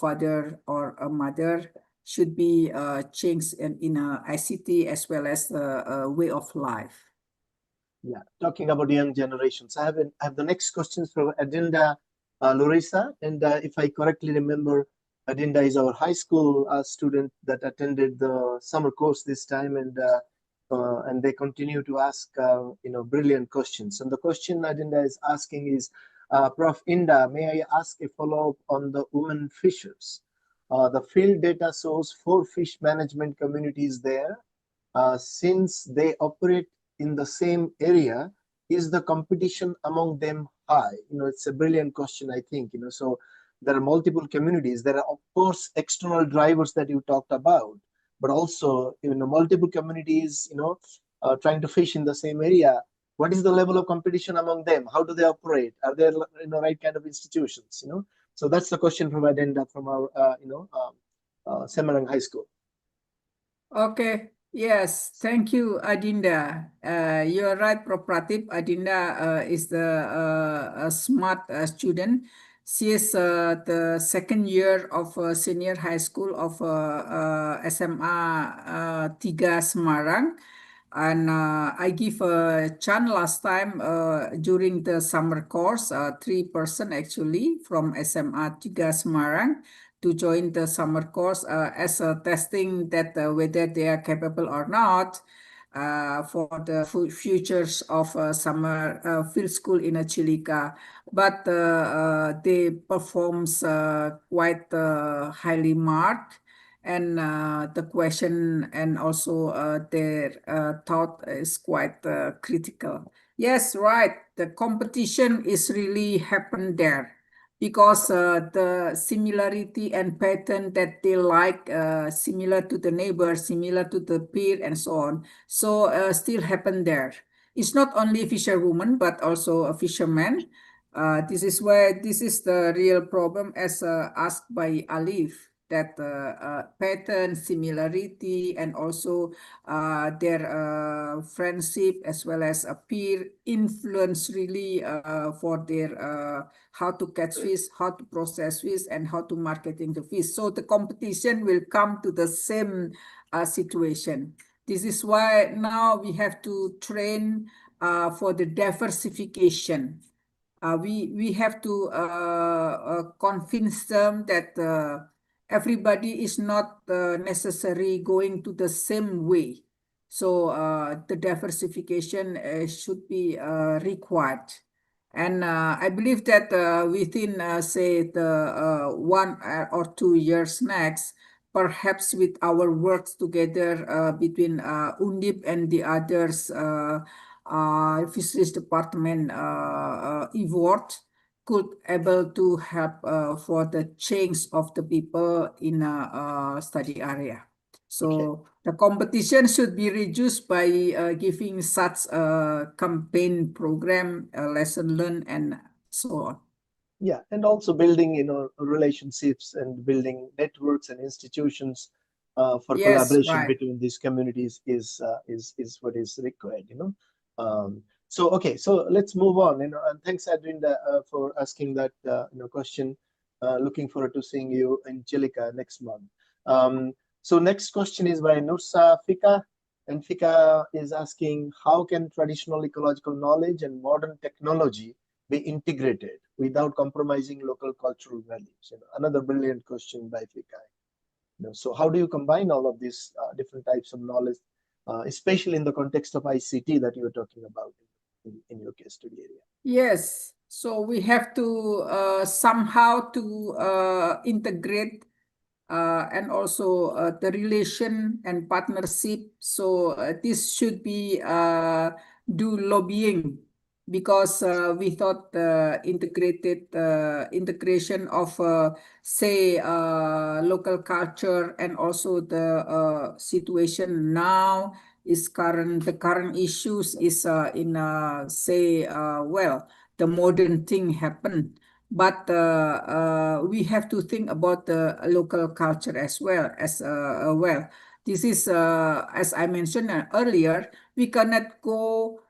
father or a mother should be changed in ICT as well as the way of life. Yeah, talking about young generations, I have the next questions from Adinda Lorisa, and if I correctly remember, Adinda is our high school student that attended the summer course this time, and they continue to ask brilliant questions. And the question Adinda is asking is, Prof. Inda, may I ask a follow-up on the women fishers? The field data shows 4 fish management communities there. Since they operate in the same area, is the competition among them high? It's a brilliant question, I think. So there are multiple communities. There are, of course, external drivers that you talked about, but also multiple communities trying to fish in the same area. What is the level of competition among them? How do they operate? Are there right kind of institutions? So that's the question from Adenda from our Semarang High School. Okay. Yes, thank you, Adinda. You're right, Prof. Pratip. Adinda is a smart student. She is the second year of senior high school of SMA 3 Semarang. And I give a chance last time during the summer course, 3 person actually from SMA 3 Semarang to join the summer course as a testing that whether they are capable or not for the futures of summer field school in Chilika. But they performs quite highly marked, and the question and also their thought is quite critical. Yes, right. The competition is really happened there, because the similarity and pattern that they like, similar to the neighbor, similar to the peer, and so on. So still happen there. It's not only fisherwoman, but also a fisherman. This is where this is the real problem, as asked by Alif, that pattern, similarity, and also their friendship as well as a peer influence really for their how to catch fish, how to process fish, and how to marketing the fish. So the competition will come to the same situation. This is why now we have to train for the diversification. We have to convince them that everybody is not necessarily going to the same way. So the diversification should be required. And I believe that within, say, the 1 or 2 years next, perhaps with our works together between UNDIP and the others, Fisheries Department effort could able to help for the change of the people in a study area. So the competition should be reduced by giving such a campaign program, lesson learned, and so on. Yeah, and also building relationships and building networks and institutions for collaboration between these communities is what is required. So okay, so let's move on. And thanks, Adrinda, for asking that question. Looking forward to seeing you in Chilika next month. So next question is by Nursa Fika, and Fika is asking, how can traditional ecological knowledge and modern technology be integrated without compromising local cultural values? Another brilliant question by Fika. So how do you combine all of these different types of knowledge, especially in the context of ICT that you were talking about in your case study area? Yes, so we have to somehow to integrate and also the relation and partnership. So this should be do lobbying, because we thought the integrated integration of say local culture and also the situation now is the current issues is in say well, the modern thing happened, but we have to think about the local culture as well. This is as I mentioned earlier, we cannot go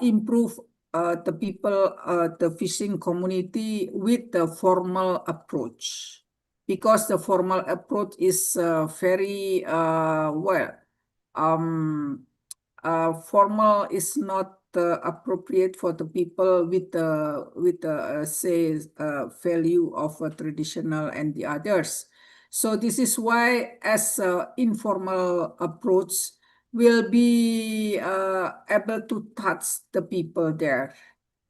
improve the people, the fishing community with the formal approach, because the formal approach is very well. Um, Formal is not appropriate for the people with the say value of traditional and the others. So this is why, as informal approach will be able to touch the people there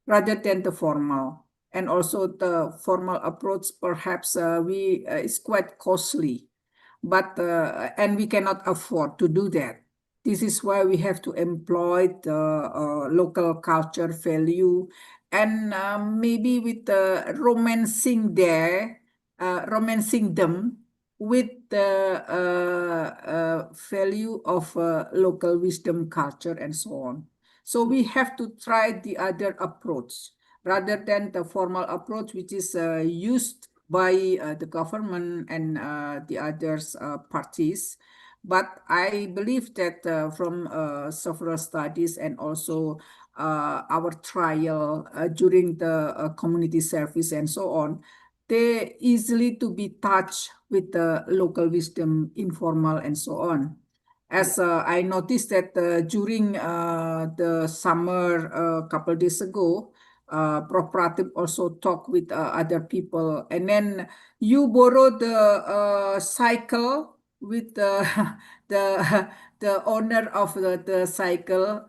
rather than the formal. And also the formal approach perhaps we is quite costly, but and we cannot afford to do that. This is why we have to employ the local culture value, and maybe with the romancing them with the value of local wisdom, culture, and so on. So we have to try the other approach rather than the formal approach, which is used by the government and the others parties. But I believe that from several studies and also our trial during the community service and so on, they easily to be touched with the local wisdom, informal and so on. As I noticed that during the summer a couple days ago, Prof. Pratip also talked with other people, and then you borrow the cycle with the the owner of the cycle,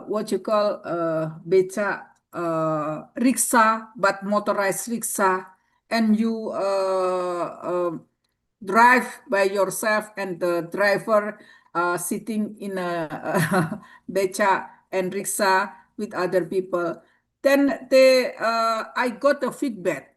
what you call beca, rickshaw, but motorized rickshaw, and you drive by yourself, and the driver sitting in a beca and rickshaw with other people. Then I got a feedback,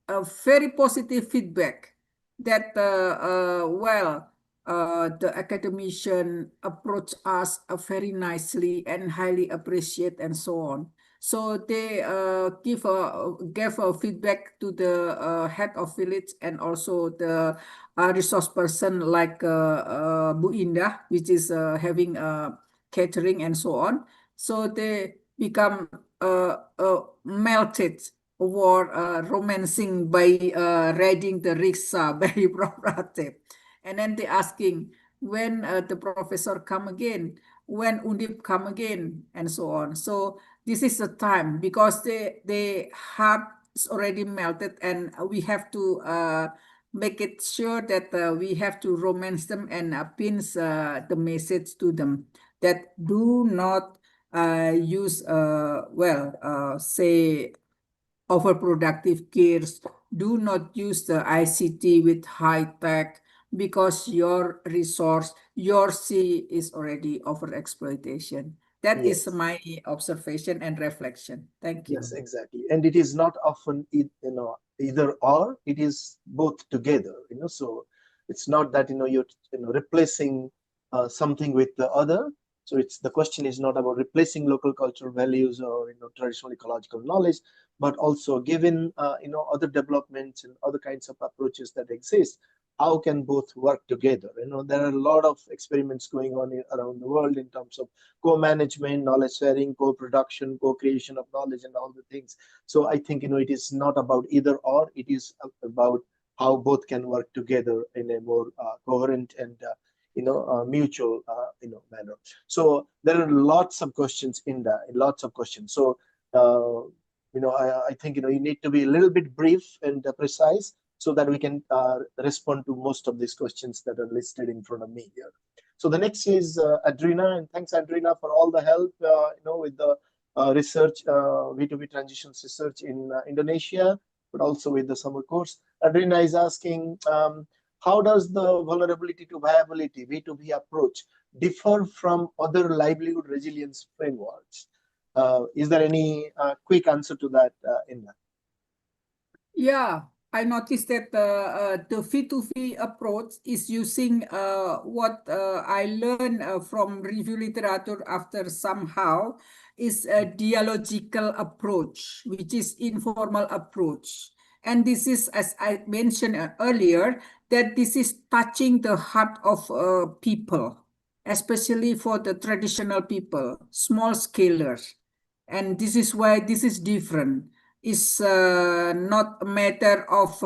a very positive feedback that well, the academician approach us very nicely and highly appreciate and so on. So they gave a feedback to the head of village and also the resource person like Bu Indah, which is having catering and so on. So they become melted or romancing by riding the rickshaw by Prof. And then they asking when the professor come again, when Undip come again, and so on. So this is the time, because they heart is already melted, and we have to make it sure that we have to romance them and pins the message to them that do not use well, say overproductive gears. Do not use the ICT with high tech, because your resource, your sea is already over exploitation. That is Yes. my observation and reflection. Thank Yes, you. exactly. And it is not often, either or, it is both together, so it's not that, you're, replacing something with the other. So the question is not about replacing local cultural values or, traditional ecological knowledge, but also given, other developments and other kinds of approaches that exist, how can both work together? There are a lot of experiments going on around the world in terms of co-management, knowledge sharing, co-production, co-creation of knowledge, and all the things. So I think, it is not about either or, it is about how both can work together in a more coherent and mutual manner. So there are lots of questions in that, lots of questions. So I think you need to be a little bit brief and precise, so that we can respond to most of these questions that are listed in front of me here. So the next is Adrina, and thanks Adrina for all the help, with the research, V2V transitions research in Indonesia, but also with the summer course. Adrina is asking, how does the vulnerability to viability V2V approach differ from other livelihood resilience frameworks? Is there any quick answer to that, Inna? Yeah, I noticed that the V2V approach is using what I learned from review literature after somehow is a dialogical approach, which is informal approach. And this is, as I mentioned earlier, that this is touching the heart of people, especially for the traditional people, small scalers. And this is why this is different. Is not a matter of,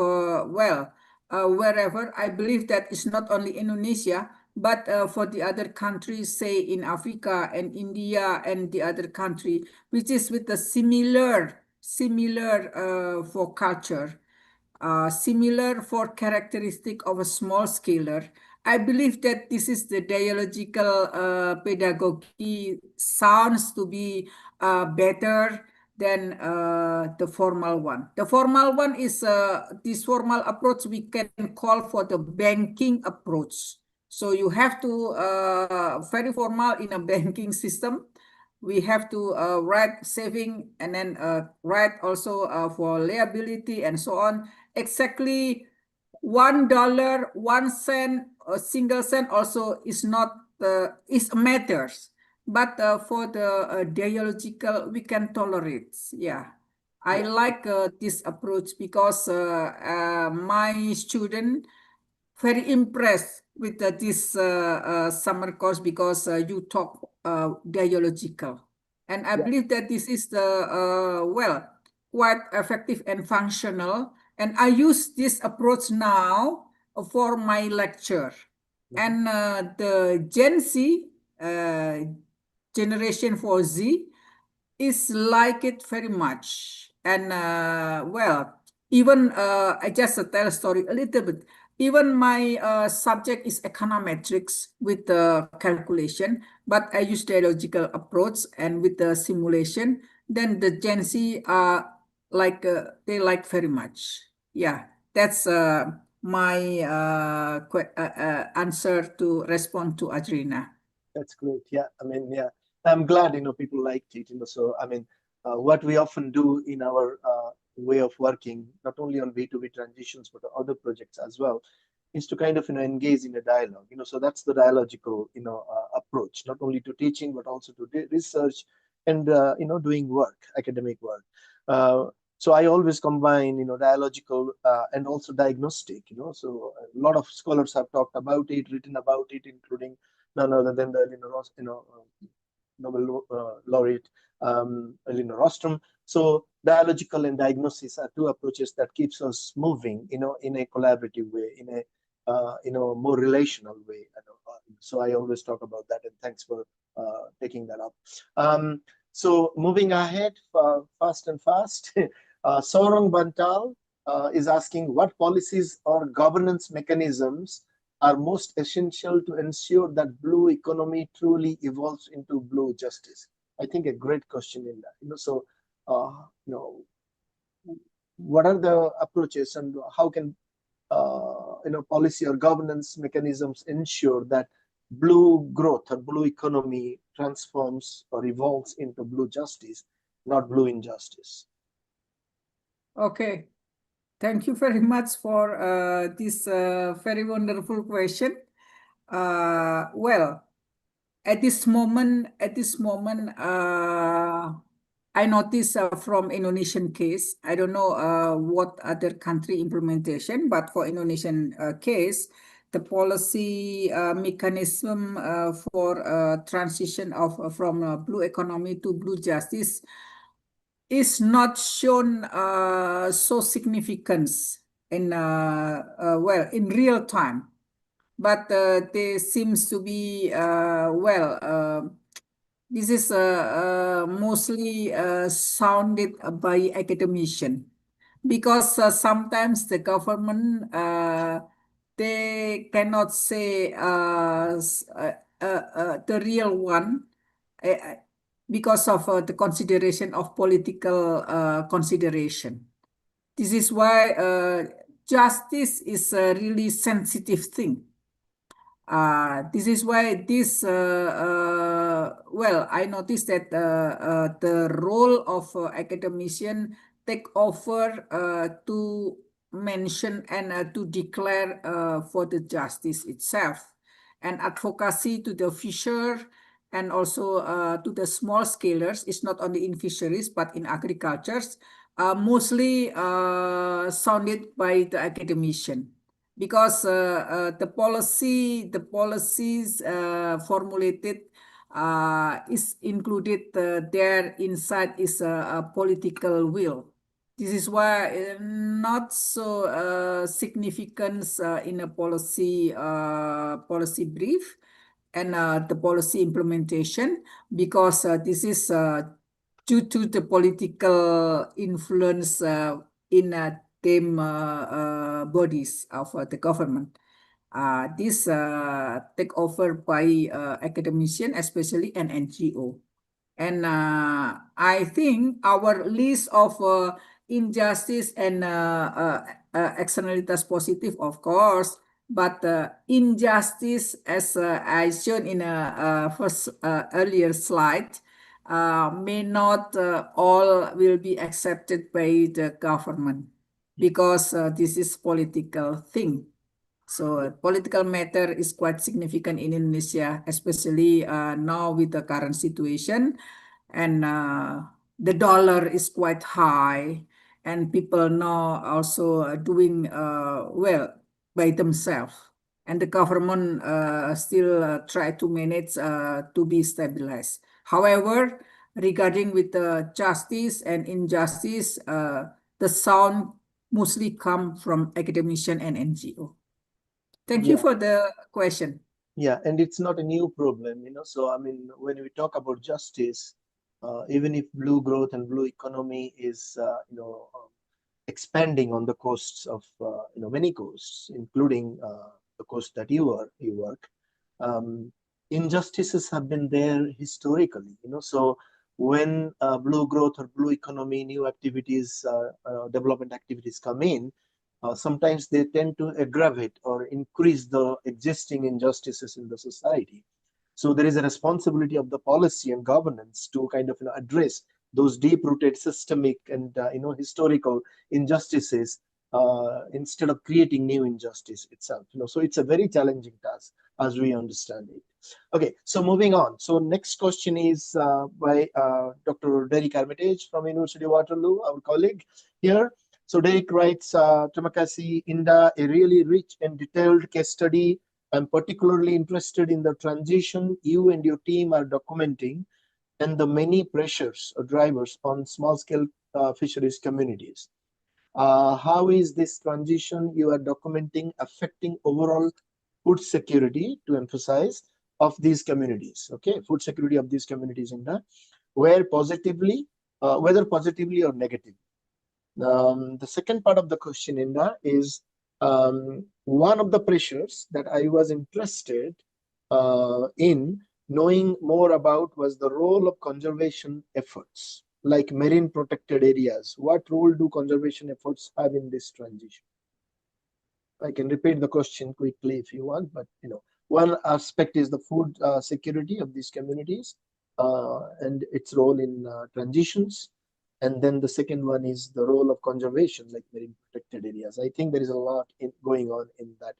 wherever. I believe that it's not only Indonesia, but for the other countries, say in Africa and India and the other country, which is with a similar for culture, similar for characteristic of a small scaler. I believe that this is the dialogical pedagogy sounds to be better than the formal one. The formal one is this formal approach we can call for the banking approach. So you have to very formal in a banking system. We have to write saving and then write also for liability and so on. Exactly $1, 1 cent, a single cent also is not is matters. But for the dialogical, we can tolerate. Yeah, I like this approach because my student very impressed with this summer course because you talk dialogical. And I believe that this is the, quite effective and functional. And I use this approach now for my lecture. And the Gen Z, Generation 4Z, is like it very much. And even I just tell a story a little bit. Even my subject is econometrics with the calculation, but I use the logical approach and with the simulation. Then the Gen Z like they like very much. Yeah, that's my answer to respond to Adrina. That's great. Yeah, I mean, yeah, I'm glad people liked it. So I mean, what we often do in our way of working, not only on V2V transitions but other projects as well, is to kind of engage in a dialogue. So that's the dialogical approach, not only to teaching but also to research and doing work, academic work. So I always combine dialogical and also diagnostic. So a lot of scholars have talked about it, written about it, including none other than the Nobel laureate Elinor Ostrom. So dialogical and diagnosis are two approaches that keeps us moving, in a collaborative way, in a more relational way. So I always talk about that, and thanks for taking that up. So moving ahead fast and fast, Saurang Bantal is asking what policies or governance mechanisms are most essential to ensure that blue economy truly evolves into blue justice. I think a great question in that. So, what are the approaches and how can policy or governance mechanisms ensure that blue growth or blue economy transforms or evolves into blue justice, not blue injustice? Okay. Thank you very much for this very wonderful question. Well, at this moment, I noticed from Indonesian case, I don't know what other country implementation, but for Indonesian case, the policy mechanism for transition of from blue economy to blue justice is not shown so significance in in real time, but there seems to be this is mostly sounded by academician, because sometimes the government they cannot say the real one uh, because of the consideration of political consideration. This is why justice is a really sensitive thing. This is why well, I noticed that the role of academician take over to mention and to declare for the justice itself and advocacy to the fisher and also to the small scalers is not only in fisheries but in agricultures, mostly sounded by the academician because the policies formulated is included there inside is a political will. This is why not so significance in a policy brief and the policy implementation because this is due to the political influence in them bodies of the government. This take over by academician, especially an NGO. And I think our list of injustice and externalities positive, of course, but injustice, as I shown in a first earlier slide, may not all will be accepted by the government because this is political thing. So political matter is quite significant in Indonesia, especially now with the current situation, and the dollar is quite high, and people now also doing well by themselves, and the government still try to manage to be stabilized. However, regarding with the justice and injustice, the sound mostly come from academician and NGO. Thank you Yeah, for the question. yeah, and it's not a new problem, So, I mean, when we talk about justice, even if blue growth and blue economy is, expanding on the coasts of, many coasts, including the coast that you work, um, injustices have been there historically, So, when blue growth or blue economy, new activities, development activities come in, sometimes they tend to aggravate or increase the existing injustices in the society. So there is a responsibility of the policy and governance to kind of address those deep-rooted systemic and historical injustices instead of creating new injustice itself. So it's a very challenging task as we understand it. Okay, so moving on. So next question is by Dr. Derek Armitage from University of Waterloo, our colleague here. So Derek writes, Tramakasi Inda, a really rich and detailed case study. I'm particularly interested in the transition you and your team are documenting and the many pressures or drivers on small-scale fisheries communities. How is this transition you are documenting affecting overall food security, to emphasize, of these communities? Okay, food security of these communities in the whether positively or negatively. The second part of the question, Inda, is one of the pressures that I was interested in knowing more about was the role of conservation efforts, like marine protected areas. What role do conservation efforts have in this transition? I can repeat the question quickly if you want, but one aspect is the food security of these communities and its role in transitions. And then the second one is the role of conservation, like marine protected areas. I think there is a lot going on in that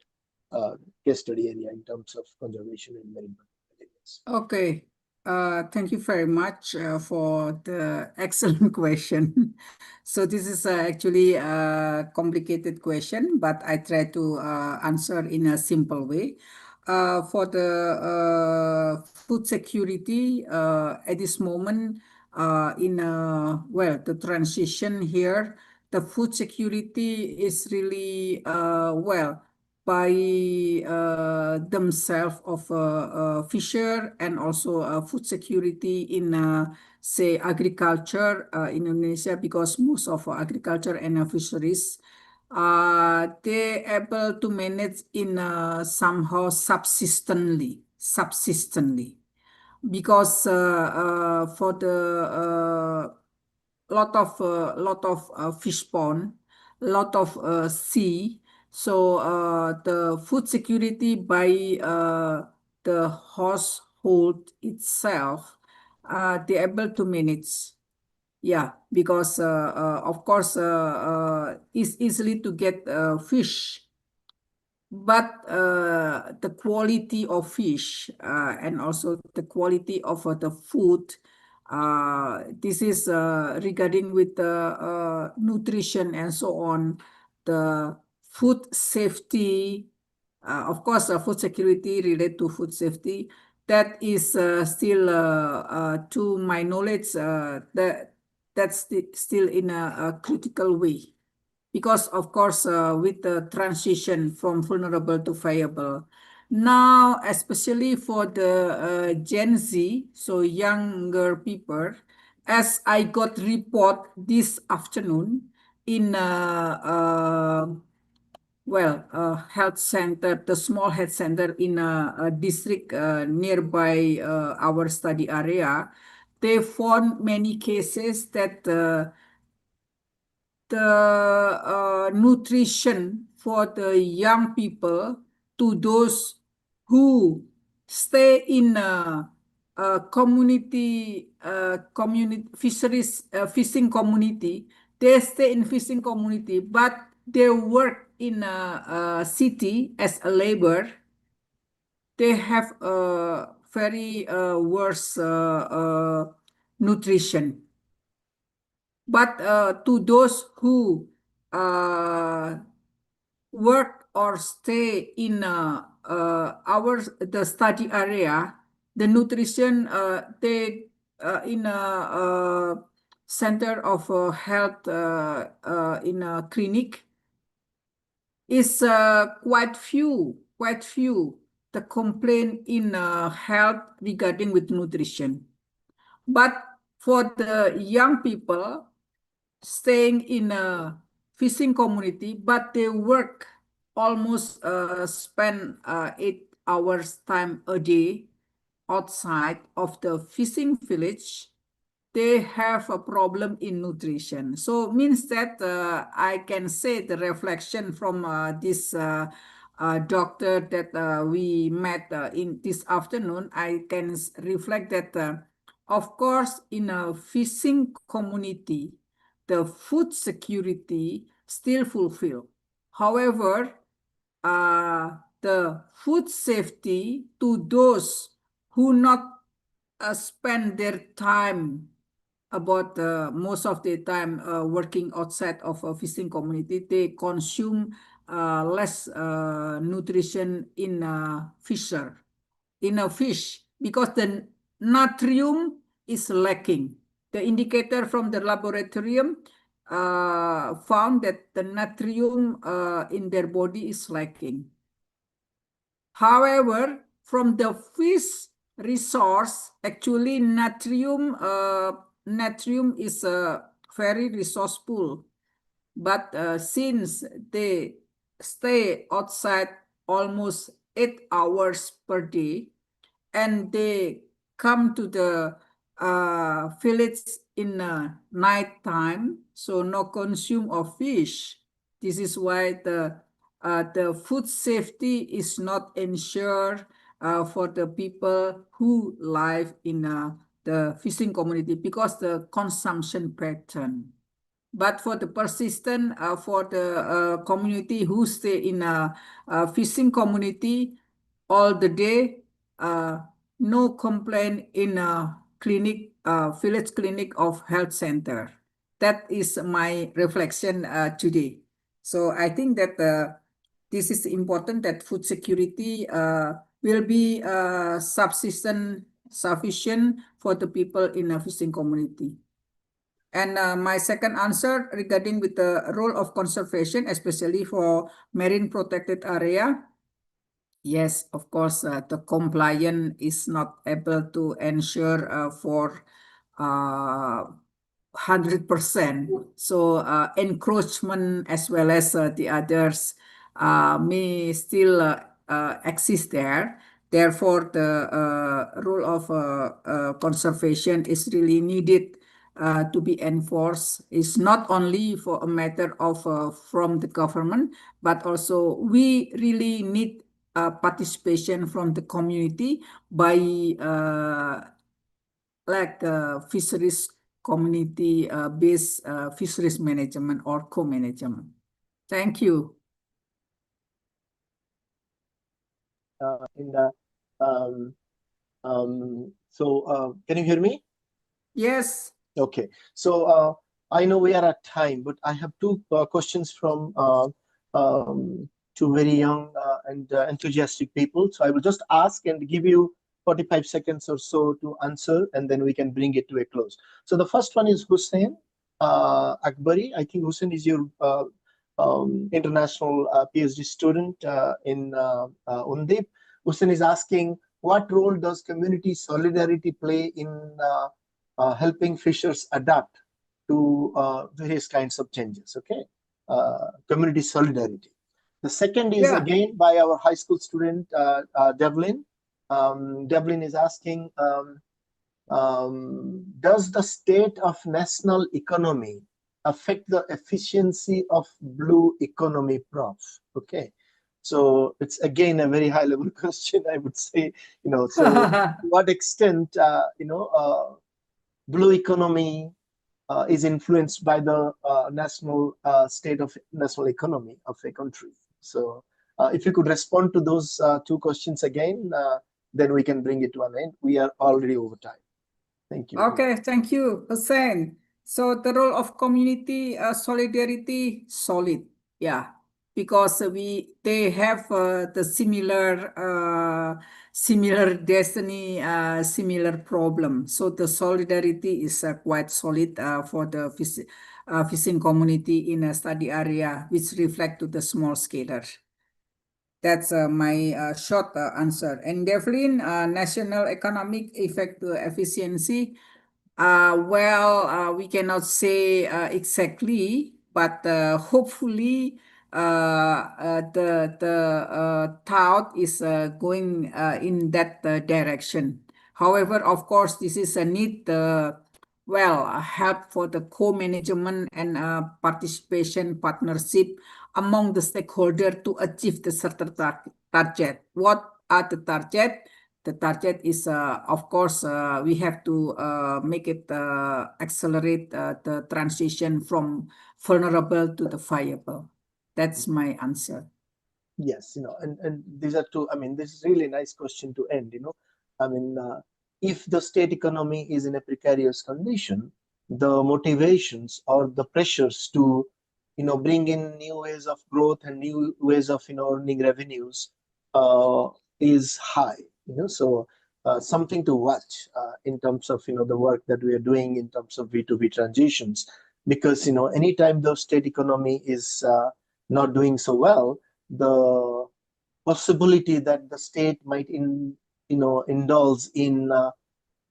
case study area in terms of conservation in marine protected areas. Okay. Thank you very much for the excellent question. So this is actually a complicated question, but I try to answer in a simple way. For the food security at this moment, well, the transition here, the food security is really well by themselves of fisher and also food security in say agriculture in Indonesia, because most of agriculture and fisheries, they able to manage in somehow subsistently, because for the lot of fish pond, lot of sea. So the food security by the household itself, they able to manage. Yeah, because of course it's easily to get fish, but the quality of fish and also the quality of the food, this is regarding with the nutrition and so on, the food safety, of course, food security related to food safety. That is still, to my knowledge, still in a critical way, because of course with the transition from vulnerable to viable, now especially for the Gen Z, so younger people, as I got report this afternoon in health center, the small health center in a district nearby our study area, they found many cases that the nutrition for the young people, to those who stay in a community fisheries, fishing community. They stay in fishing community, but they work in a city as a labor. They have a very worse nutrition. But to those who uh, work or stay in the study area, the nutrition, they in a center of health, in a clinic, is quite few the complaint in health regarding with nutrition. But for the young people staying in a fishing community, but they work almost spend 8 hours time a day outside of the fishing village, they have a problem in nutrition. So means that I can say the reflection from this doctor that we met in this afternoon, I can reflect that of course in a fishing community, the food security still fulfilled. However, the food safety to those who not spend their time about most of the time working outside of a fishing community, they consume less nutrition in a fish, because the natrium is lacking. The indicator from the laboratorium found that the natrium in their body is lacking. However, from the fish resource, actually natrium is very resourceful. But since they stay outside almost 8 hours per day, and they come to the village in night time, so no consume of fish. This is why the food safety is not ensured for the people who live in the fishing community, because the consumption pattern. But for the persistent, for the community who stay in a fishing community all the day, no complaint in a clinic, village clinic of health center. That is my reflection today. So I think that this is important, that food security will be sufficient for the people in a fishing community. And my second answer regarding with the role of conservation, especially for marine protected area. Yes, of course, the compliance is not able to ensure for 100%. So encroachment as well as the others may still exist there. Therefore, the role of conservation is really needed to be enforced. It's not only for a matter of from the government, but also we really need participation from the community by like fisheries community based fisheries management or co-management. Thank you. In the can you hear me? Yes. Okay. So I know we are at time, but I have two questions from two very young and enthusiastic people. So I will just ask and give you 45 seconds or so to answer, and then we can bring it to a close. So the first one is Hussein Akbari. I think Hussein is your international PhD student in Undip. Hussein is asking, what role does community solidarity play in helping fishers adapt to various kinds of changes? Okay, community solidarity. The second is Yeah. again by our high school student Devlin. Devlin is asking, does the state of national economy affect the efficiency of blue economy, Prof? Okay, so it's again a very high level question, I would say. So to what extent blue economy is influenced by the national state of national economy of a country. So if you could respond to those two questions again, then we can bring it to an end. We are already over time. Thank you. Okay, thank you, Hussein. So the role of community solidarity, solid, yeah, because they have the similar destiny, similar problem. So the solidarity is quite solid for the fishing community in a study area, which reflect to the small scaler. That's my short answer. And Devlin, national economic effect efficiency. We cannot say exactly, but hopefully the thought is going in that direction. However, of course, this is a need help for the co-management and participation partnership among the stakeholder to achieve the certain target. What are the target? The target is, of course, we have to make it accelerate the transition from vulnerable to the viable. That's my answer. Yes, and these are two. I mean, this is really a nice question to end. I mean, if the state economy is in a precarious condition, the motivations or the pressures to, bring in new ways of growth and new ways of, earning revenues uh, is high. So something to watch in terms of, the work that we are doing in terms of B2B transitions, because, anytime the state economy is not doing so well, the possibility that the state might indulge in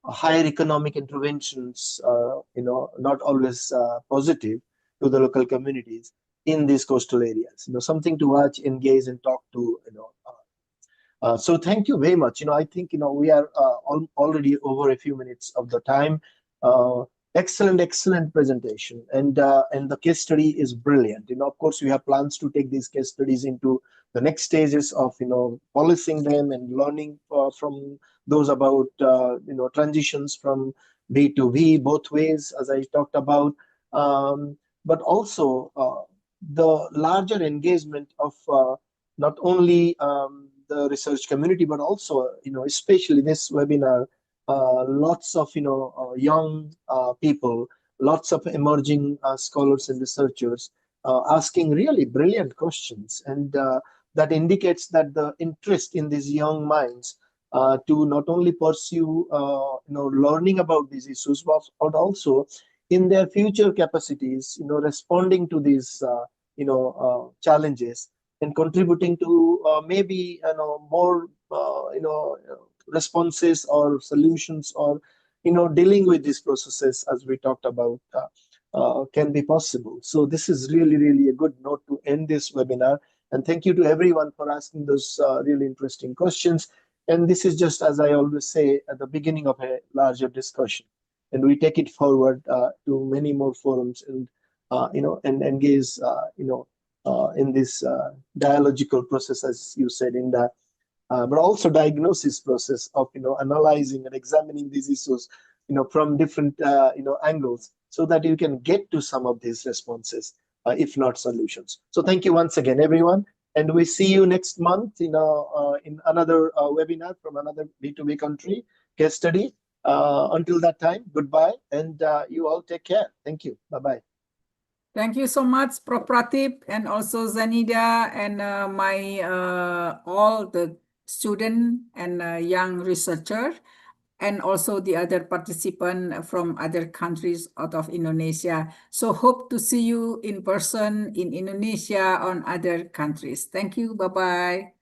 higher economic interventions, not always positive to the local communities in these coastal areas. Something to watch, engage, and talk to. So thank you very much. I think we are already over a few minutes of the time. Uh, excellent presentation, and the case study is brilliant. Of course, we have plans to take these case studies into the next stages of policing them and learning from those about transitions from B to V both ways, as I talked about, but also the larger engagement of not only the research community, but also, especially this webinar, lots of, young people, lots of emerging scholars and researchers asking really brilliant questions. And that indicates that the interest in these young minds to not only pursue, learning about these issues, but also in their future capacities, responding to these, challenges and contributing to maybe more responses or solutions or dealing with these processes, as we talked about, can be possible. So this is really, really a good note to end this webinar. And thank you to everyone for asking those really interesting questions. And this is just, as I always say, at the beginning of a larger discussion. And we take it forward to many more forums and, and engage, in this dialogical process, as you said, in the but also diagnosis process of analyzing and examining these issues from different angles, so that you can get to some of these responses, if not solutions. So thank you once again, everyone, and we see you next month in another webinar from another B2B country case study. Until that time, goodbye, and you all take care. Thank you. Bye-bye. Thank you so much, Prof. Pratip, and also Zanida, and my all the student and young researcher, and also the other participant from other countries out of Indonesia. So hope to see you in person in Indonesia on other countries. Thank you. Bye-bye.